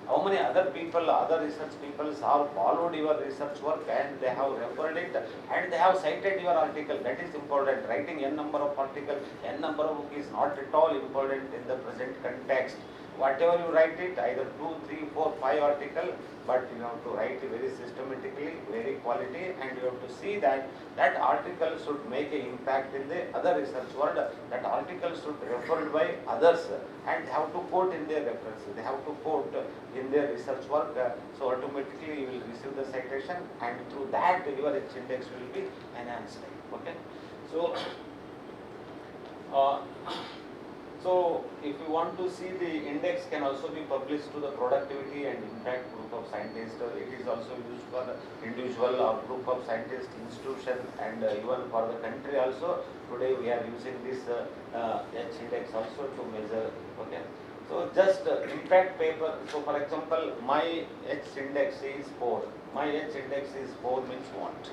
How many other people, other research people have followed your research work and they have referred it and they have cited your article. That is important. Writing n number of articles, n number of book is not at all important in the present context. Whatever you write it, either 2, 3, 4, 5 article, but you have to write it very systematically, very quality, and you have to see that that article should make an impact in the other research world. That article should be referred by others and they have to quote in their reference. They have to quote in their research work. So automatically you will receive the citation, and through that your H index will be enhanced. Okay. So. So, if you want to see the index can also be published to the productivity and impact group of scientists. It is also used for the individual or group of scientists, institution, and even for the country also. Today we are using this H index also to measure. Okay. So, just impact paper. So, for example, my H index is 4. My H index is 4 means what?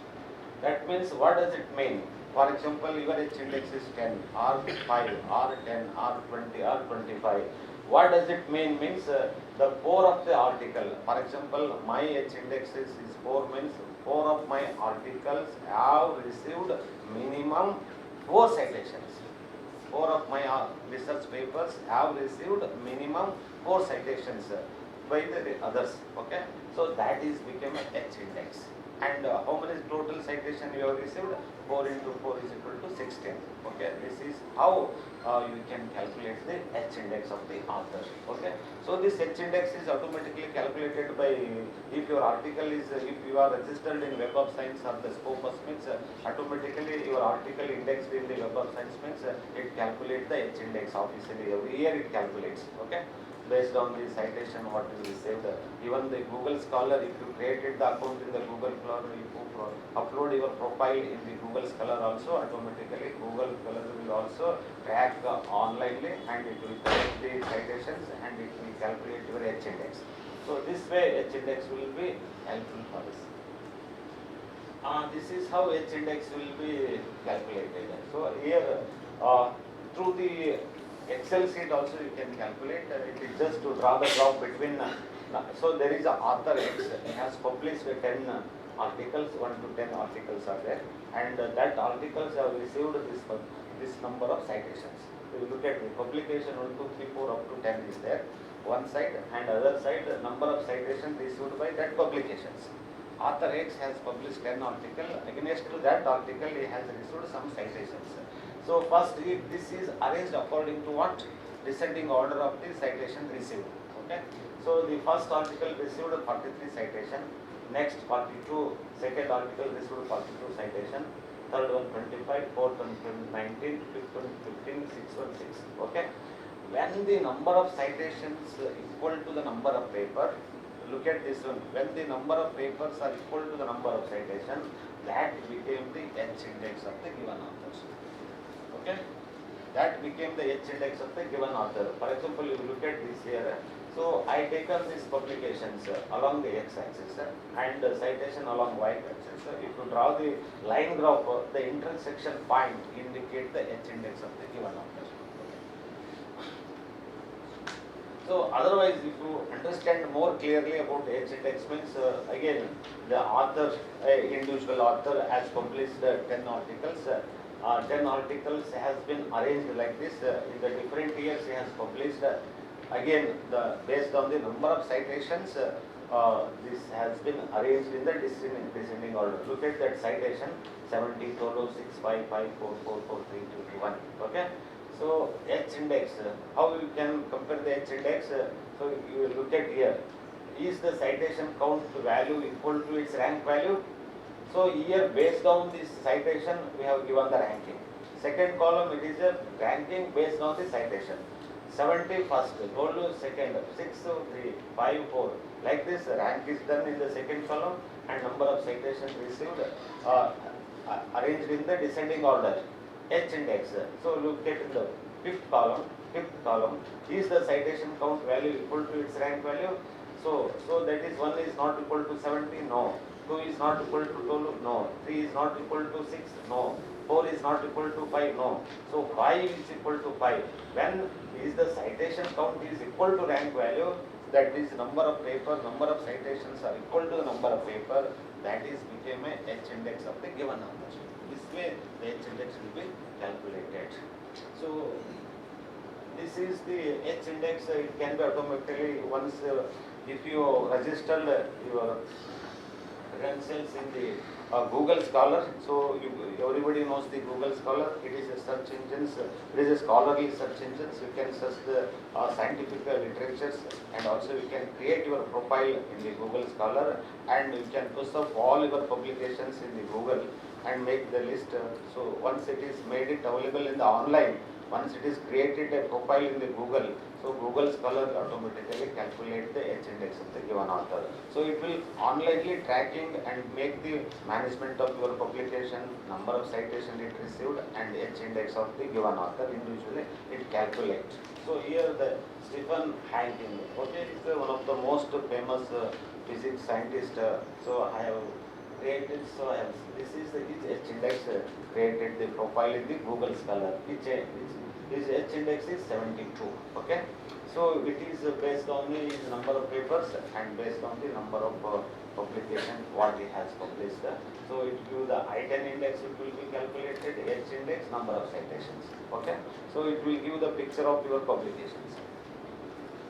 That means what does it mean? For example, your H index is 10, or 5, or 10, or 20, or 25. What does it mean? Means the 4 of the article. For example, my H index is 4 means 4 of my articles have received minimum 4 citations. 4 of my research papers have received minimum 4 citations by the others. Okay. So that is become a H index. And how many total citation you have received? 4 into 4 is equal to 16. Okay, this is how you can calculate the H index of the author. Okay, so this H index is automatically calculated by, if your article is, if you are registered in Web of Science or the Scopus means automatically your article indexed in the Web of Science means it calculates the H index officially. Every year it calculates. Okay. Based on the citation what you received. Even the Google Scholar, if you created the account in the Google Scholar, if you upload your profile in the Google Scholar also, automatically Google Scholar will also track onlinely and it will collect the citations and it will calculate your H index. So this way H index will be helpful for us. This is how H index will be calculated. So here through the Excel sheet also you can calculate. It is just to draw the graph between. So there is a author X. He has published 10 articles. 1 to 10 articles are there, and that articles have received this number of citations. So you look at the publication 1, 2, 3, 4 up to 10 is there. One side, and other side the number of citations received by that publications. Author X has published 10 articles. Against to that article he has received some citations. So first this is arranged according to what? Descending order of the citation received. Okay. So the first article received 43 citation, next 42, second article received 42 citation, third one 25, fourth one 19, fifth one 15, sixth one 6. Okay. When the number of citations equal to the number of paper, look at this one. When the number of papers are equal to the number of citation, that became the H index of the given authors. Okay, that became the H index of the given author. For example, you look at this here. So I taken these publications along the x-axis and citation along y-axis. If you draw the line graph, the intersection point indicate the H index of the given author. So otherwise, if you understand more clearly about H index means again the author, individual author has published 10 articles. 10 articles has been arranged like this. In the different years he has published. Again, based on the number of citations, this has been arranged in the descending order. Look at that citation: 70, 12, 6, 5, 5, 4, 4, 4, 3, 2, 1. Okay. So H index. How you can compare the H index? So you look at here. Is the citation count value equal to its rank value? So here, based on this citation, we have given the ranking. Second column, it is a ranking based on the citation. 70 first, gold second, 6 3, 5 4. Like this, rank is done in the second column and number of citations received arranged in the descending order. H index. So look at the fifth column. Fifth column is the citation count value equal to its rank value. So that is 1 is not equal to 70. No. 2 is not equal to 12. No. 3 is not equal to 6. No. 4 is not equal to 5. No. So 5 is equal to 5. When is the citation count is equal to rank value, that is number of paper, number of citations are equal to the number of paper, that is became a H index of the given author. This way the H index will be calculated. So this is the H index. It can be automatically once if you registered your credentials in the Google Scholar. So everybody knows the Google Scholar. It is a search engine. It is a scholarly search engine. You can search the scientific literatures, and also you can create your profile in the Google Scholar, and you can push up all your publications in the Google and make the list. So once it is made it available in the online, once it is created a profile in the Google, so Google Scholar automatically calculate the H index of the given author. So it will onlinely tracking and make the management of your publication, number of citation it received, and H index of the given author individually it calculates. So here the Stephen Hawking, okay, is one of the most famous physics scientist. So I have created, so I have, this is his H index created the profile in the Google Scholar. His H index is 72. Okay, so it is based on his number of papers and based on the number of publication what he has published. So it gives the I-10 index, it will be calculated, H index, number of citations. Okay, so it will give the picture of your publications.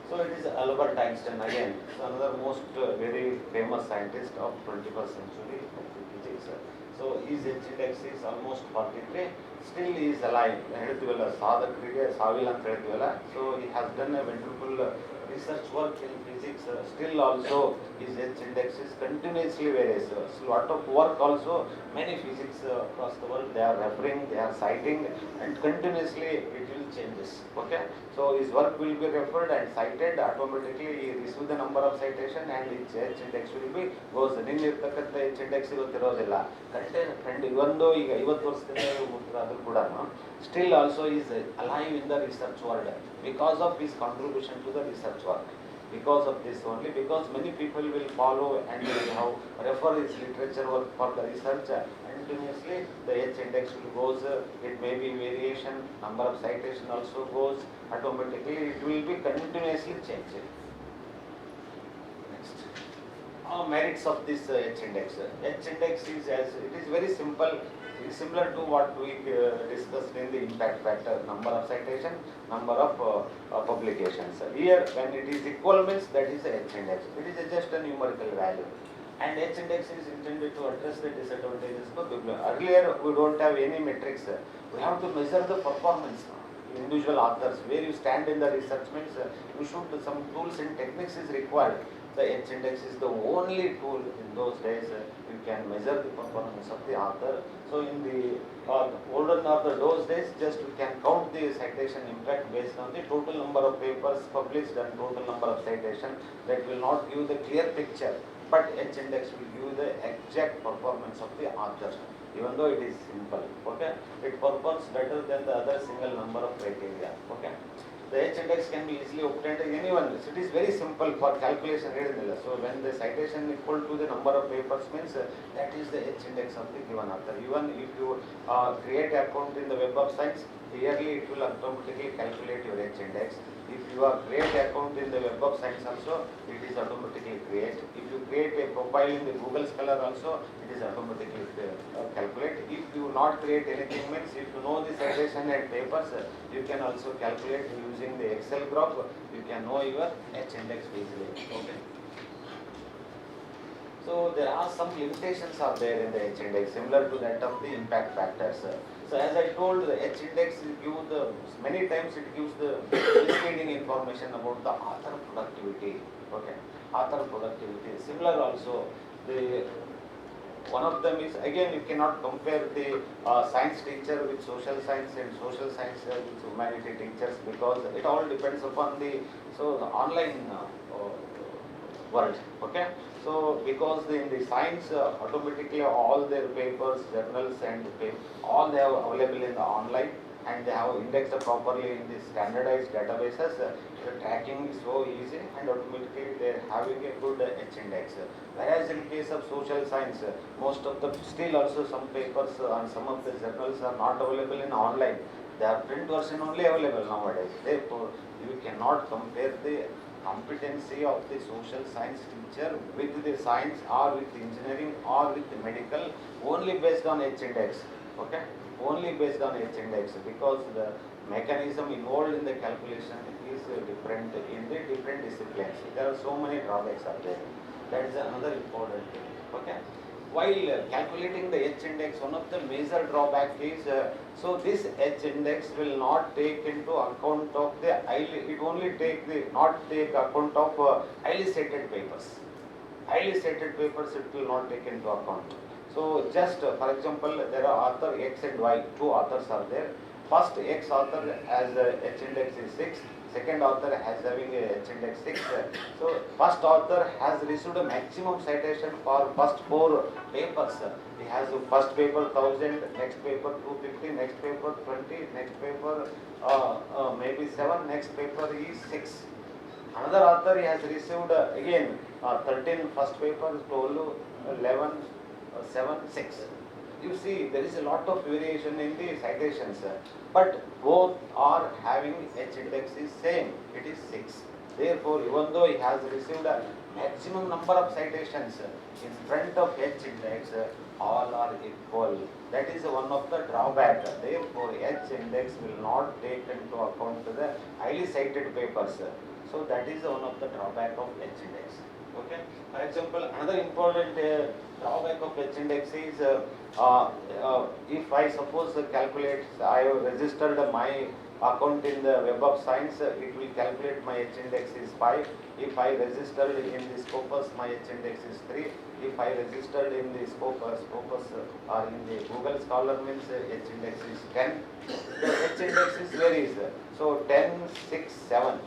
So it is Albert Einstein again, another most very famous scientist of 21st century physics. So his H index is almost 43. Still he is alive. So he has done a wonderful research work in physics. Still also his H index is continuously varies. So lot of work also, many physics across the world they are referring, they are citing, and continuously it will changes. Okay, so his work will be referred and cited automatically. He receive the number of citation and his H index will be goes. ನಿನ್ನಿರ್ತಕ್ಕಂಥ H index ಇವತ್ತಿರೋದಿಲ್ಲ. Content ಇವೊಂದು ಈಗ 50 ವರ್ಷದಿಂದ ಮುಗಿದ್ರಾದ್ರೂ ಕೂಡ still also is alive in the research world because of his contribution to the research work. Because of this only, because many people will follow and will have refer his literature work for the research. Continuously the H index will goes, it may be variation, number of citation also goes automatically, it will be continuously changing. Next, merits of this H index. H index is, as it is very simple, similar to what we discussed in the impact factor, number of citation, number of publications. Here when it is equal means that is a H index. It is just a numerical value. And H index is intended to address the disadvantages of bibliography. Earlier we don't have any metrics. We have to measure the performance of individual authors. Where you stand in the research means you should, some tools and techniques is required. The H index is the only tool in those days you can measure the performance of the author. So in the older of those days, just you can count the citation impact based on the total number of papers published and total number of citation. That will not give the clear picture, but H index will give the exact performance of the author, even though it is simple. Okay, it performs better than the other single number of criteria. Okay, the H index can be easily obtained by anyone. So it is very simple for calculation. So when the citation equal to the number of papers means that is the H index of the given author. Even if you create account in the Web of Science, yearly it will automatically calculate your H index. If you create account in the Web of Science also, it is automatically create. If you create a profile in the Google Scholar also, it is automatically calculate. If you not create anything means, if you know the citation and papers, you can also calculate using the Excel graph. You can know your H index easily. Okay. So there are some limitations are there in the H index, similar to that of the impact factors. So as I told, the H index gives the, many times it gives the misleading information about the author productivity. Okay, author productivity. Similar also, the one of them is, again, you cannot compare the science teacher with social science and social science with humanity teachers, because it all depends upon the online world. Okay, so because in the science automatically all their papers, journals and all they have available in the online, and they have indexed properly in the standardized databases. The tracking is so easy, and automatically they are having a good H index. Whereas in case of social science, most of the still also some papers and some of the journals are not available in online. They are print version only available nowadays. Therefore, you cannot compare the competency of the social science teacher with the science or with engineering or with the medical only based on H index. Okay, only based on H index, because the mechanism involved in the calculation is different in the different disciplines. There are so many drawbacks are there. That is another important thing. Okay. While calculating the H index, one of the major drawback is so this H index will not take into account of the it only not take account of highly cited papers. Highly cited papers it will not take into account. So just for example, there are author X and Y, two authors are there. First X author has H index is 6, second author has having a H index 6. So first author has received a maximum citation for first 4 papers. He has first paper 1000, next paper 250, next paper 20, next paper maybe 7, next paper is 6. Another author he has received again 13 first paper, 12, 11, 7, 6. You see, there is a lot of variation in the citations, but both are having H index is same, it is 6. Therefore, even though he has received a maximum number of citations in front of H index, all are equal. That is one of the drawback. Therefore, H index will not take into account the highly cited papers. So that is one of the drawback of H index. Okay. For example, another important drawback of H index is if I suppose calculate, I have registered my account in the Web of Science, it will calculate my H index is 5. If I registered in the Scopus, my H index is 3. If I registered in the Scopus or in the Google Scholar means H index is 10. The H index is varies. So 10, 6, 7.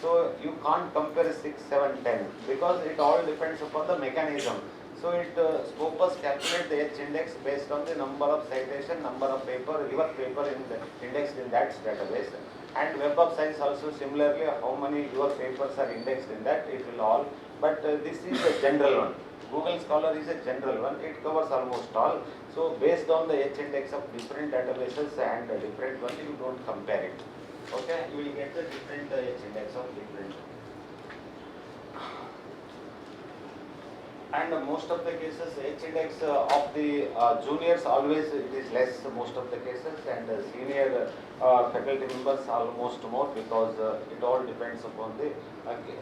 So you can't compare 6, 7, 10 because it all depends upon the mechanism. So it Scopus calculate the H index based on the number of citation, number of paper, your paper in the indexed in that database. And Web of Science also similarly, how many your papers are indexed in that, it will all. But this is a general one. Google Scholar is a general one. It covers almost all. So based on the H index of different databases and different one, you don't compare it. Okay, you will get the different H index of different. And most of the cases, H index of the juniors always it is less most of the cases, and senior faculty members almost more, because it all depends upon the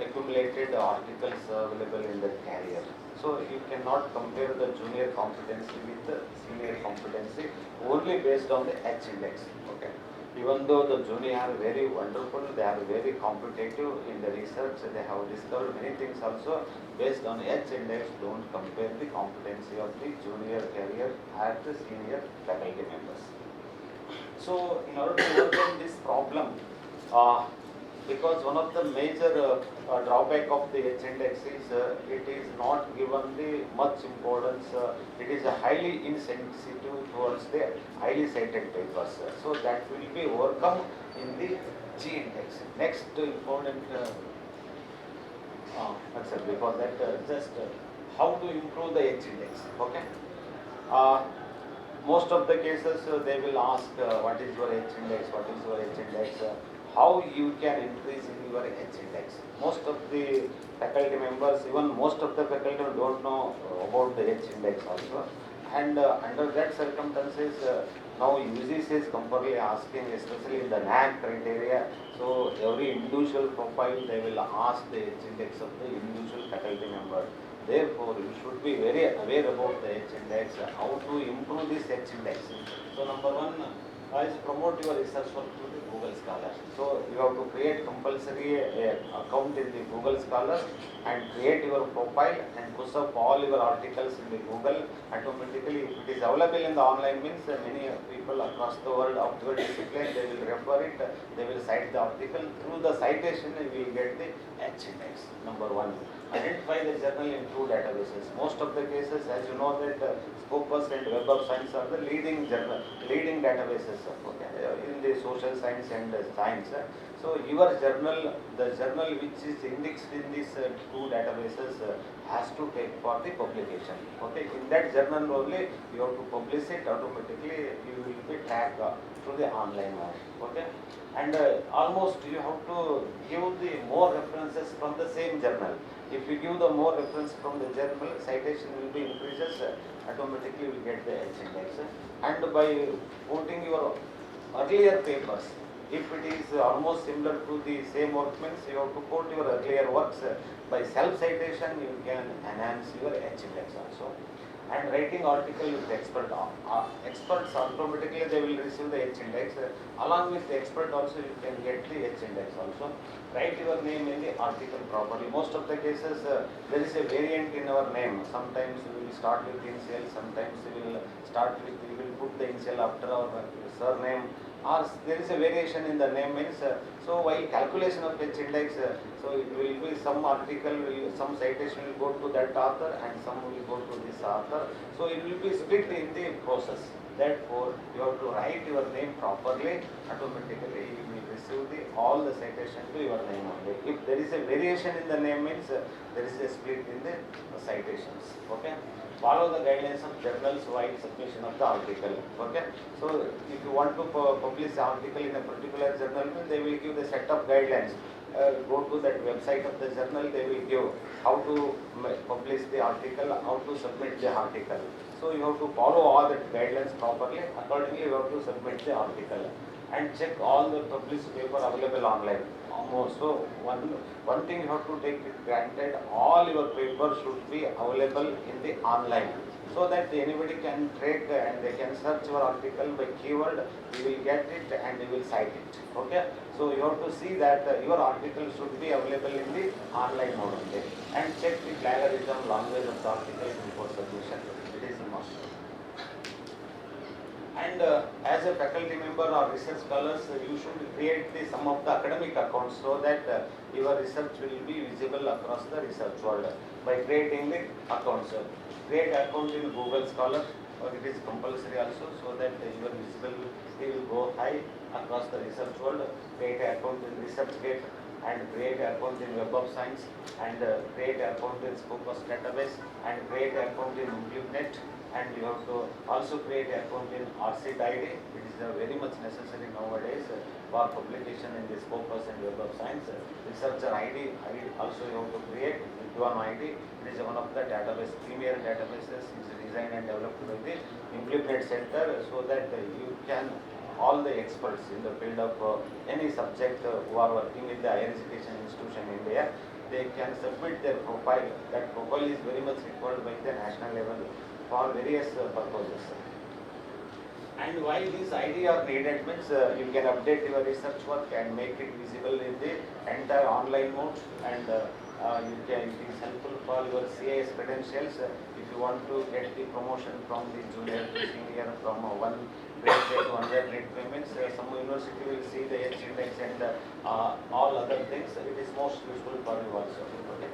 accumulated articles available in the career. So you cannot compare the junior competency with the senior competency only based on the H index. Okay. Even though the junior are very wonderful, they are very competitive in the research, they have discovered many things also, based on H index, don't compare the competency of the junior career at the senior faculty members. So in order to overcome this problem, because one of the major drawback of the H index is it is not given the much importance, it is highly insensitive towards the highly cited papers. So that will be overcome in the G index. Next important, before that just how to improve the H index. Okay. Most of the cases they will ask what is your H index, what is your H index, how you can increase in your H index. Most of the faculty members, even most of the faculty don't know about the H index also. And under that circumstances, now UGC is completely asking, especially in the NAAC criteria, so every individual profile they will ask the H index of the individual faculty member. Therefore, you should be very aware about the H index, how to improve this H index. So number one, is promote your research work to the Google Scholar. So you have to create compulsory account in the Google Scholar and create your profile and push up all your articles in the Google. Automatically, if it is available in the online means many people across the world of your discipline, they will refer it, they will cite the article. Through the citation, you will get the H index, number one. Identify the journal in two databases. Most of the cases, as you know, that Scopus and Web of Science are the leading databases in the social science and science. So your journal, the journal which is indexed in these two databases has to take for the publication. Okay, in that journal only you have to publish it. Automatically you will be tagged through the online mode. Okay, and almost you have to give the more references from the same journal. If you give the more reference from the journal, citation will be increases, automatically you will get the H index. And by quoting your earlier papers, if it is almost similar to the same work means you have to quote your earlier works. By self-citation you can enhance your H index also. And writing article with experts automatically they will receive the H index. Along with the expert also you can get the H index also. Write your name in the article properly. Most of the cases there is a variant in our name. Sometimes we will start with initial, sometimes we will put the initial after our surname, or there is a variation in the name means. So while calculation of H index, so it will be some article, some citation will go to that author and some will go to this author. So it will be split in the process. Therefore, you have to write your name properly. Automatically, you will receive all the citation to your name only. If there is a variation in the name means there is a split in the citations. Okay. Follow the guidelines of journals while submission of the article. Okay. So if you want to publish the article in a particular journal, they will give the set of guidelines. Go to that website of the journal, they will give how to publish the article, how to submit the article. So you have to follow all the guidelines properly. Accordingly, you have to submit the article and check all the published paper available online. So one thing you have to take it granted, all your papers should be available in the online, so that anybody can track and they can search your article by keyword. You will get it and you will cite it. Okay. So you have to see that your article should be available in the online mode only, and check the plagiarism, language of the article before submission. It is a must. And as a faculty member or research scholars, you should create some of the academic accounts so that your research will be visible across the research world. By creating the accounts, create account in Google Scholar, or it is compulsory also, so that your visibility will go high across the research world. Create an account in ResearchGate and create an account in Web of Science, and create an account in Scopus database, and create an account in ImpliNet. And you have to also create an account in RCID. It is very much necessary nowadays for publication in the Scopus and Web of Science. Researcher ID also you have to create. One ID. It is one of the database, premier databases. Is designed and developed by the ImpliNet Center, so that you can, all the experts in the field of any subject who are working in the higher education institution in India, they can submit their profile. That profile is very much required by the national level for various purposes. And while this ID are needed means you can update your research work and make it visible in the entire online mode, and it is helpful for your CIS credentials. If you want to get the promotion from the junior to senior, from one grade to another grade payments, some university will see the H index and all other things. It is most useful for you also. Okay.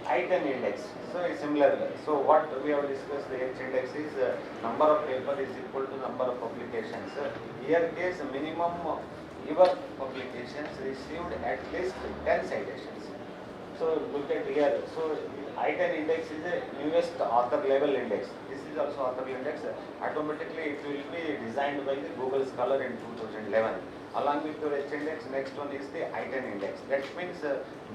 Item index. So it's similar. So what we have discussed, the H index is number of paper is equal to number of publications. Here case minimum your publications received at least 10 citations. So look at here. So item index is a newest author level index. This is also author index. Automatically it will be designed by the Google Scholar in 2011. Along with your H index, next one is the item index. That means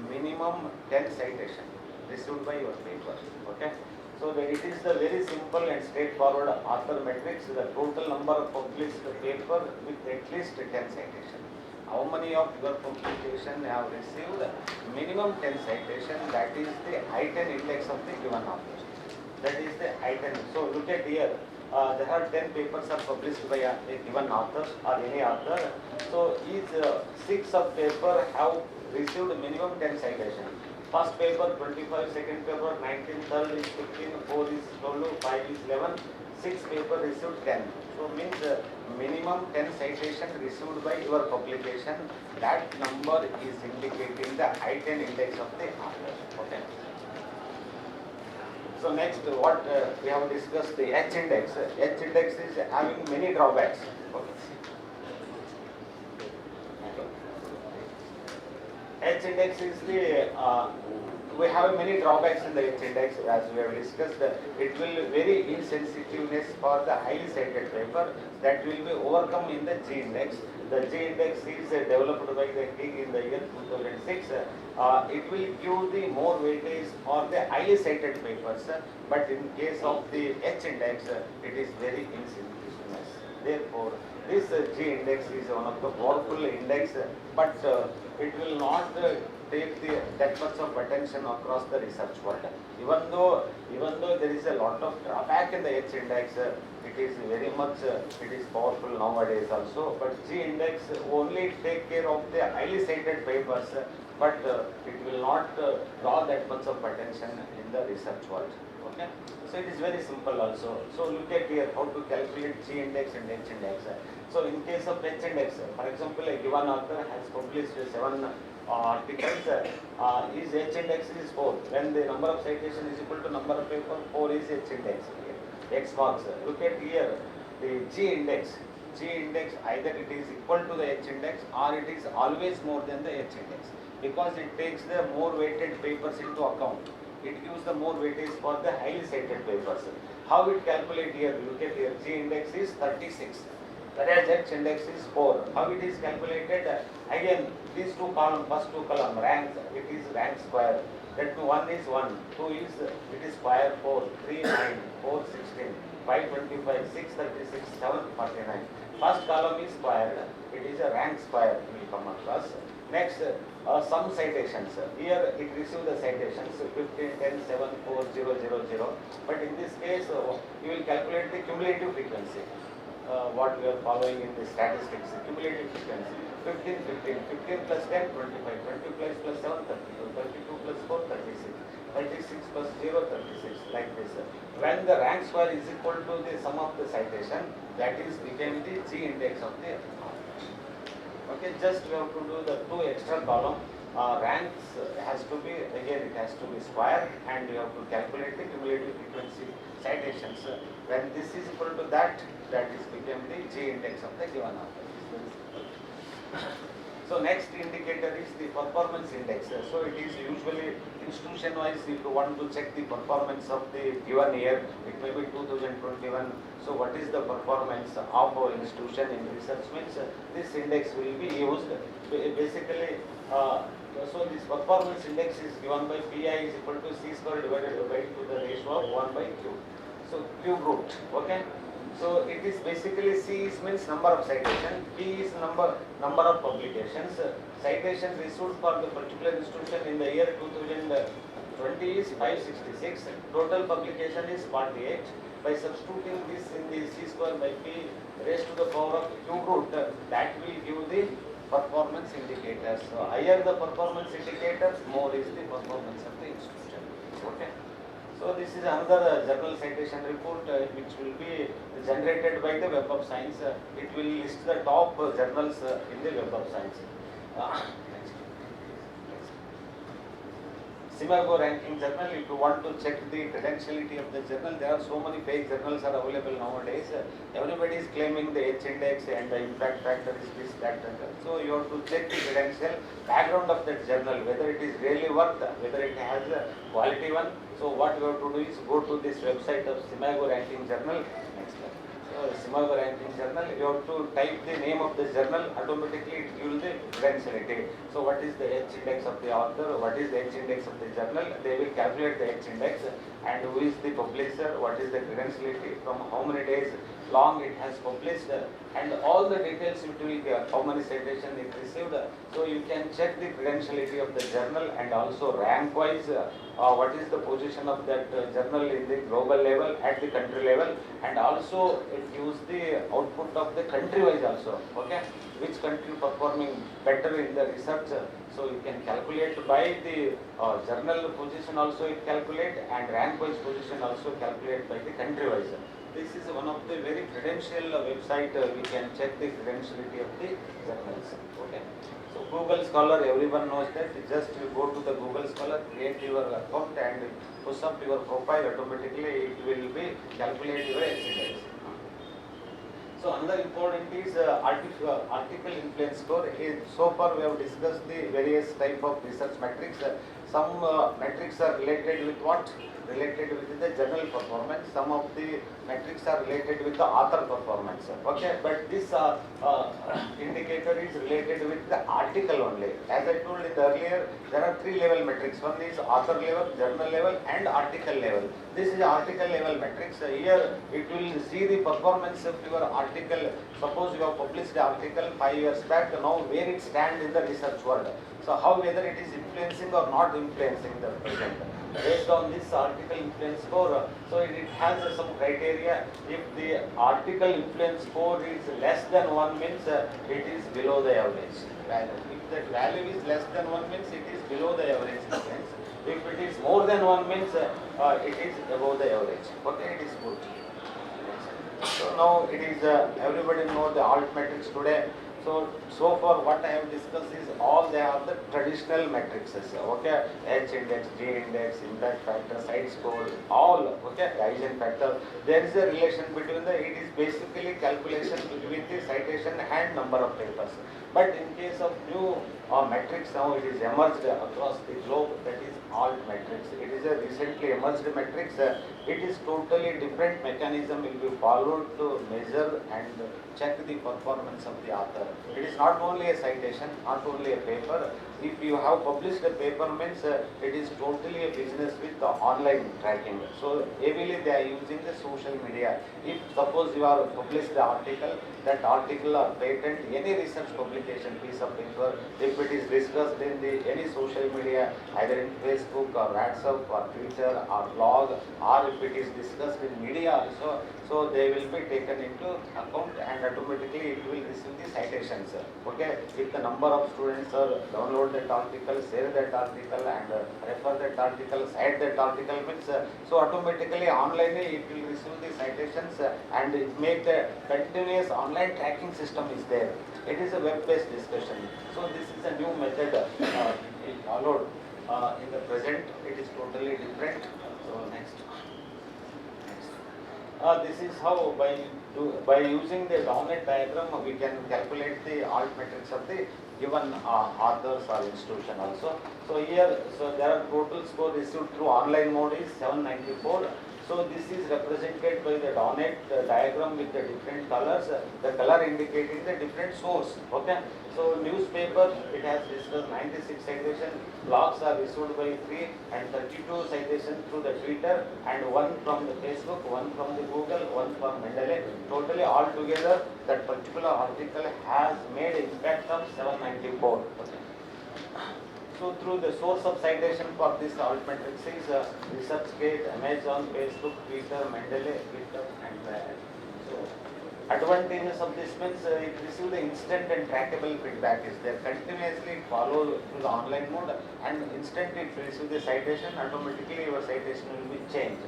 minimum 10 citation received by your paper. Okay. So that it is the very simple and straightforward author matrix, the total number of published paper with at least 10 citation. How many of your publication have received minimum 10 citation? That is the item index of the given author. That is the item. So look at here. there are 10 papers are published by a given author or any author. So each 6 of paper have received minimum 10 citation. First paper 25, second paper 19, third is 15, 4 is 12, 5 is 11, 6 paper received 10. So means minimum 10 citation received by your publication. That number is indicating the I-10 index of the author. Okay. So next what we have discussed the H index. H index is having many drawbacks. Okay. H index is the we have many drawbacks in the H index as we have discussed. It will very insensitiveness for the highly cited paper that will be overcome in the G index. The G index is developed by the Higg in the year 2006. It will give the more weightage for the highly cited papers, but in case of the H index, it is very insensitiveness. Therefore, this G index is one of the powerful index, but it will not take that much of attention across the research world. Even though there is a lot of drawback in the H index, it is very much it is powerful nowadays also. But G index only take care of the highly cited papers, but it will not draw that much of attention in the research world. Okay, so it is very simple also. So look at here how to calculate G index and H index. So in case of H index, for example, a given author has published 7 articles, his H index is 4. When the number of citation is equal to number of paper, 4 is H index. X marks. Look at here, the G index. G index either it is equal to the H index or it is always more than the H index, because it takes the more weighted papers into account. It gives the more weightage for the highly cited papers. How it calculate here? Look at here, G index is 36. Whereas H index is 4. How it is calculated? Again, these two columns, first two column ranks, it is rank square. That 1 is 1, 2 is it is square 4, 3 9, 4 16, 5 25, 6 36, 7 49. First column is square. It is a rank square will come across. Next, some citations. Here it receives the citations 15, 10, 7, 4, 0, 0, 0. But in this case, you will calculate the cumulative frequency. What we are following in the statistics, cumulative frequency. 15, 15, 15 plus 10, 25, 20 plus 7, 32, 32 plus 4, 36, 36 plus 0, 36, like this. When the rank square is equal to the sum of the citation, that is became the G index of the author. Okay, just we have to do the 2 extra column. Ranks has to be, again it has to be square, and you have to calculate the cumulative frequency citations. When this is equal to that, that is became the G index of the given author. So next indicator is the performance index. So it is usually institution wise, if you want to check the performance of the given year, it may be 2021. So what is the performance of our institution in research means this index will be used. Basically, so this performance index is given by Pi is equal to C square divided by to the ratio of 1 by Q. So cube root. Okay. So it is basically C is means number of citation, P is number of publications. Citation received for the particular institution in the year 2020 is 566. Total publication is 48. By substituting this in the C square by P raised to the power of Q root, that will give the performance indicators. So higher the performance indicators, more is the performance of the institution. Okay. So this is another journal citation report which will be generated by the Web of Science. It will list the top journals in the Web of Science. Simago ranking journal, if you want to check the credentiality of the journal, there are so many fake journals are available nowadays. Everybody is claiming the H index and the impact factor is this, that, and that. So you have to check the credential background of that journal, whether it is really worth, whether it has a quality one. So what you have to do is go to this website of Simago ranking journal. Next slide. Simago ranking journal, you have to type the name of the journal, automatically it gives the credentiality. So what is the H index of the author, what is the H index of the journal, they will calculate the H index, and who is the publisher, what is the credentiality, from how many days long it has published, and all the details it will give, how many citation it received. So you can check the credentiality of the journal, and also rank wise what is the position of that journal in the global level, at the country level, and also it gives the output of the country wise also. Okay, which country performing better in the research. So you can calculate by the journal position also it calculate, and rank wise position also calculate by the country wise. This is one of the very credential website. We can check the credentiality of the journals. Okay. So Google Scholar, everyone knows that. Just you go to the Google Scholar, create your account and push up your profile, automatically it will be calculate your exercise. So another important is article influence score. So far we have discussed the various type of research metrics. Some metrics are related with what? Related with the journal performance. Some of the metrics are related with the author performance. Okay, but this indicator is related with the article only. As I told it earlier, there are three level metrics. One is author level, journal level, and article level. This is article level metrics. Here it will see the performance of your article. Suppose you have published the article 5 years back, now where it stands in the research world. So how whether it is influencing or not influencing the present. Based on this article influence score, so it has some criteria. If the article influence score is less than 1 means it is below the average value. If that value is less than 1 means it is below the average influence. If it is more than 1 means it is above the average. Okay, it is good. So now it is everybody know the alt metrics today. So far what I have discussed is all they are the traditional metrics. Okay, H index, G index, impact factor, side score, all. Okay, Eigen factor. There is a relation between the. It is basically calculation between the citation and number of papers. But in case of new metrics, now it is emerged across the globe, that is alt metrics. It is a recently emerged metrics. It is totally different mechanism will be followed to measure and check the performance of the author. It is not only a citation, not only a paper. If you have published a paper means it is totally a business with the online tracking. So heavily they are using the social media. If suppose you are published the article, that article or patent, any research publication piece of paper, if it is discussed in the any social media, either in Facebook or WhatsApp or Twitter or blog, or if it is discussed in media also, so they will be taken into account and automatically it will receive the citations. Okay, if the number of students download that article, share that article and refer that article, cite that article means so automatically online it will receive the citations and it make the continuous online tracking system is there. It is a web-based discussion. So this is a new method followed in the present. It is totally different. So next. This is how by using the Downnet diagram we can calculate the alt metrics of the given authors or institution also. So here, so there are total score received through online mode is 794. So this is represented by the Downnet diagram with the different colors, the color indicating the different source. Okay. So newspaper, it has discussed 96 citations, blogs are issued by 3 and 32 citations through the Twitter and 1 from the Facebook, 1 from the Google, 1 from Mendeley. Totally all together that particular article has made impact of 794. Okay. So through the source of citation for this alt metrics is ResearchGate, Amazon, Facebook, Twitter, Mendeley, GitHub and so advantages of this means it receives the instant and trackable feedback is there. Continuously follow through the online mode and instantly it receives the citation, automatically your citation will be changed.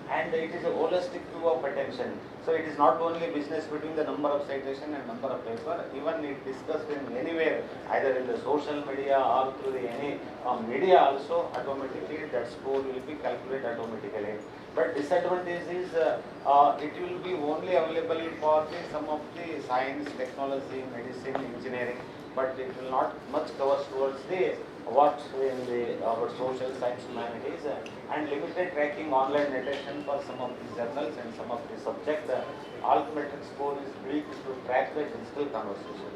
And it is a holistic view of attention. So it is not only business between the number of citation and number of paper, even it discussed in anywhere, either in the social media or through the any media also, automatically that score will be calculated automatically. But disadvantage is it will be only available for the, some of the science, technology, medicine, engineering, but it will not much cover towards the what in the our social science humanities and limited tracking online notation for some of these journals and some of the subject. Alt metric score is built to track the digital conversation.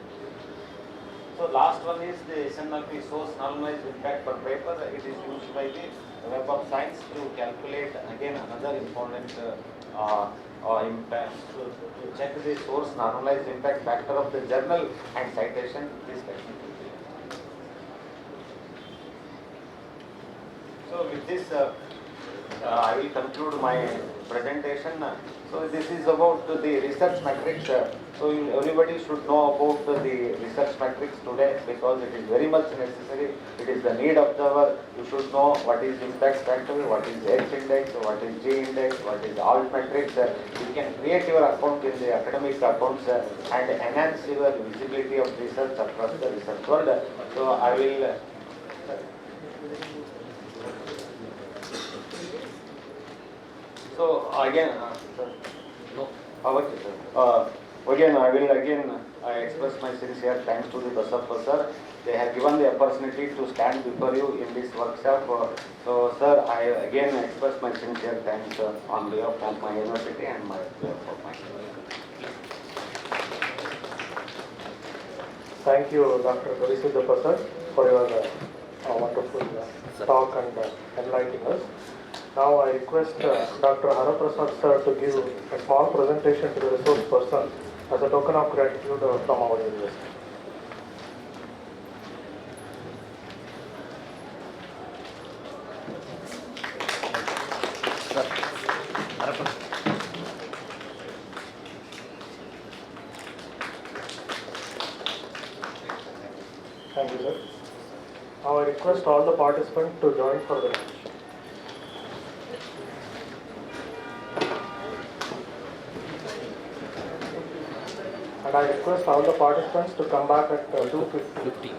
So So last one is the SNLP source normalized impact per paper. It is used by the Web of Science to calculate again another important impact to check the source normalized impact factor of the journal and citation. This technique will be. So with this, I will conclude my presentation. So this is about the research metrics. So everybody should know about the research metrics today because it is very much necessary. It is the need of the hour. You should know what is impact factor, what is H index, what is G index, what is alt metrics. You can create your account in the academic accounts and enhance your visibility of research across the research world. So I will. So again, no. Okay, sir. Again, I express my sincere thanks to the Basappa sir. They have given the opportunity to stand before you in this workshop. So, sir, I again express my sincere thanks on behalf of my university and my behalf of my university. Thank you, Dr. Ravisudappa sir, for your wonderful talk and enlightening us. Now I request Dr. Haraprasad sir to give a small presentation to the resource person as a token of gratitude from our university. Thank you, sir. Now I request all the participants to join for the lunch. And I request all the participants to come back at 2:50.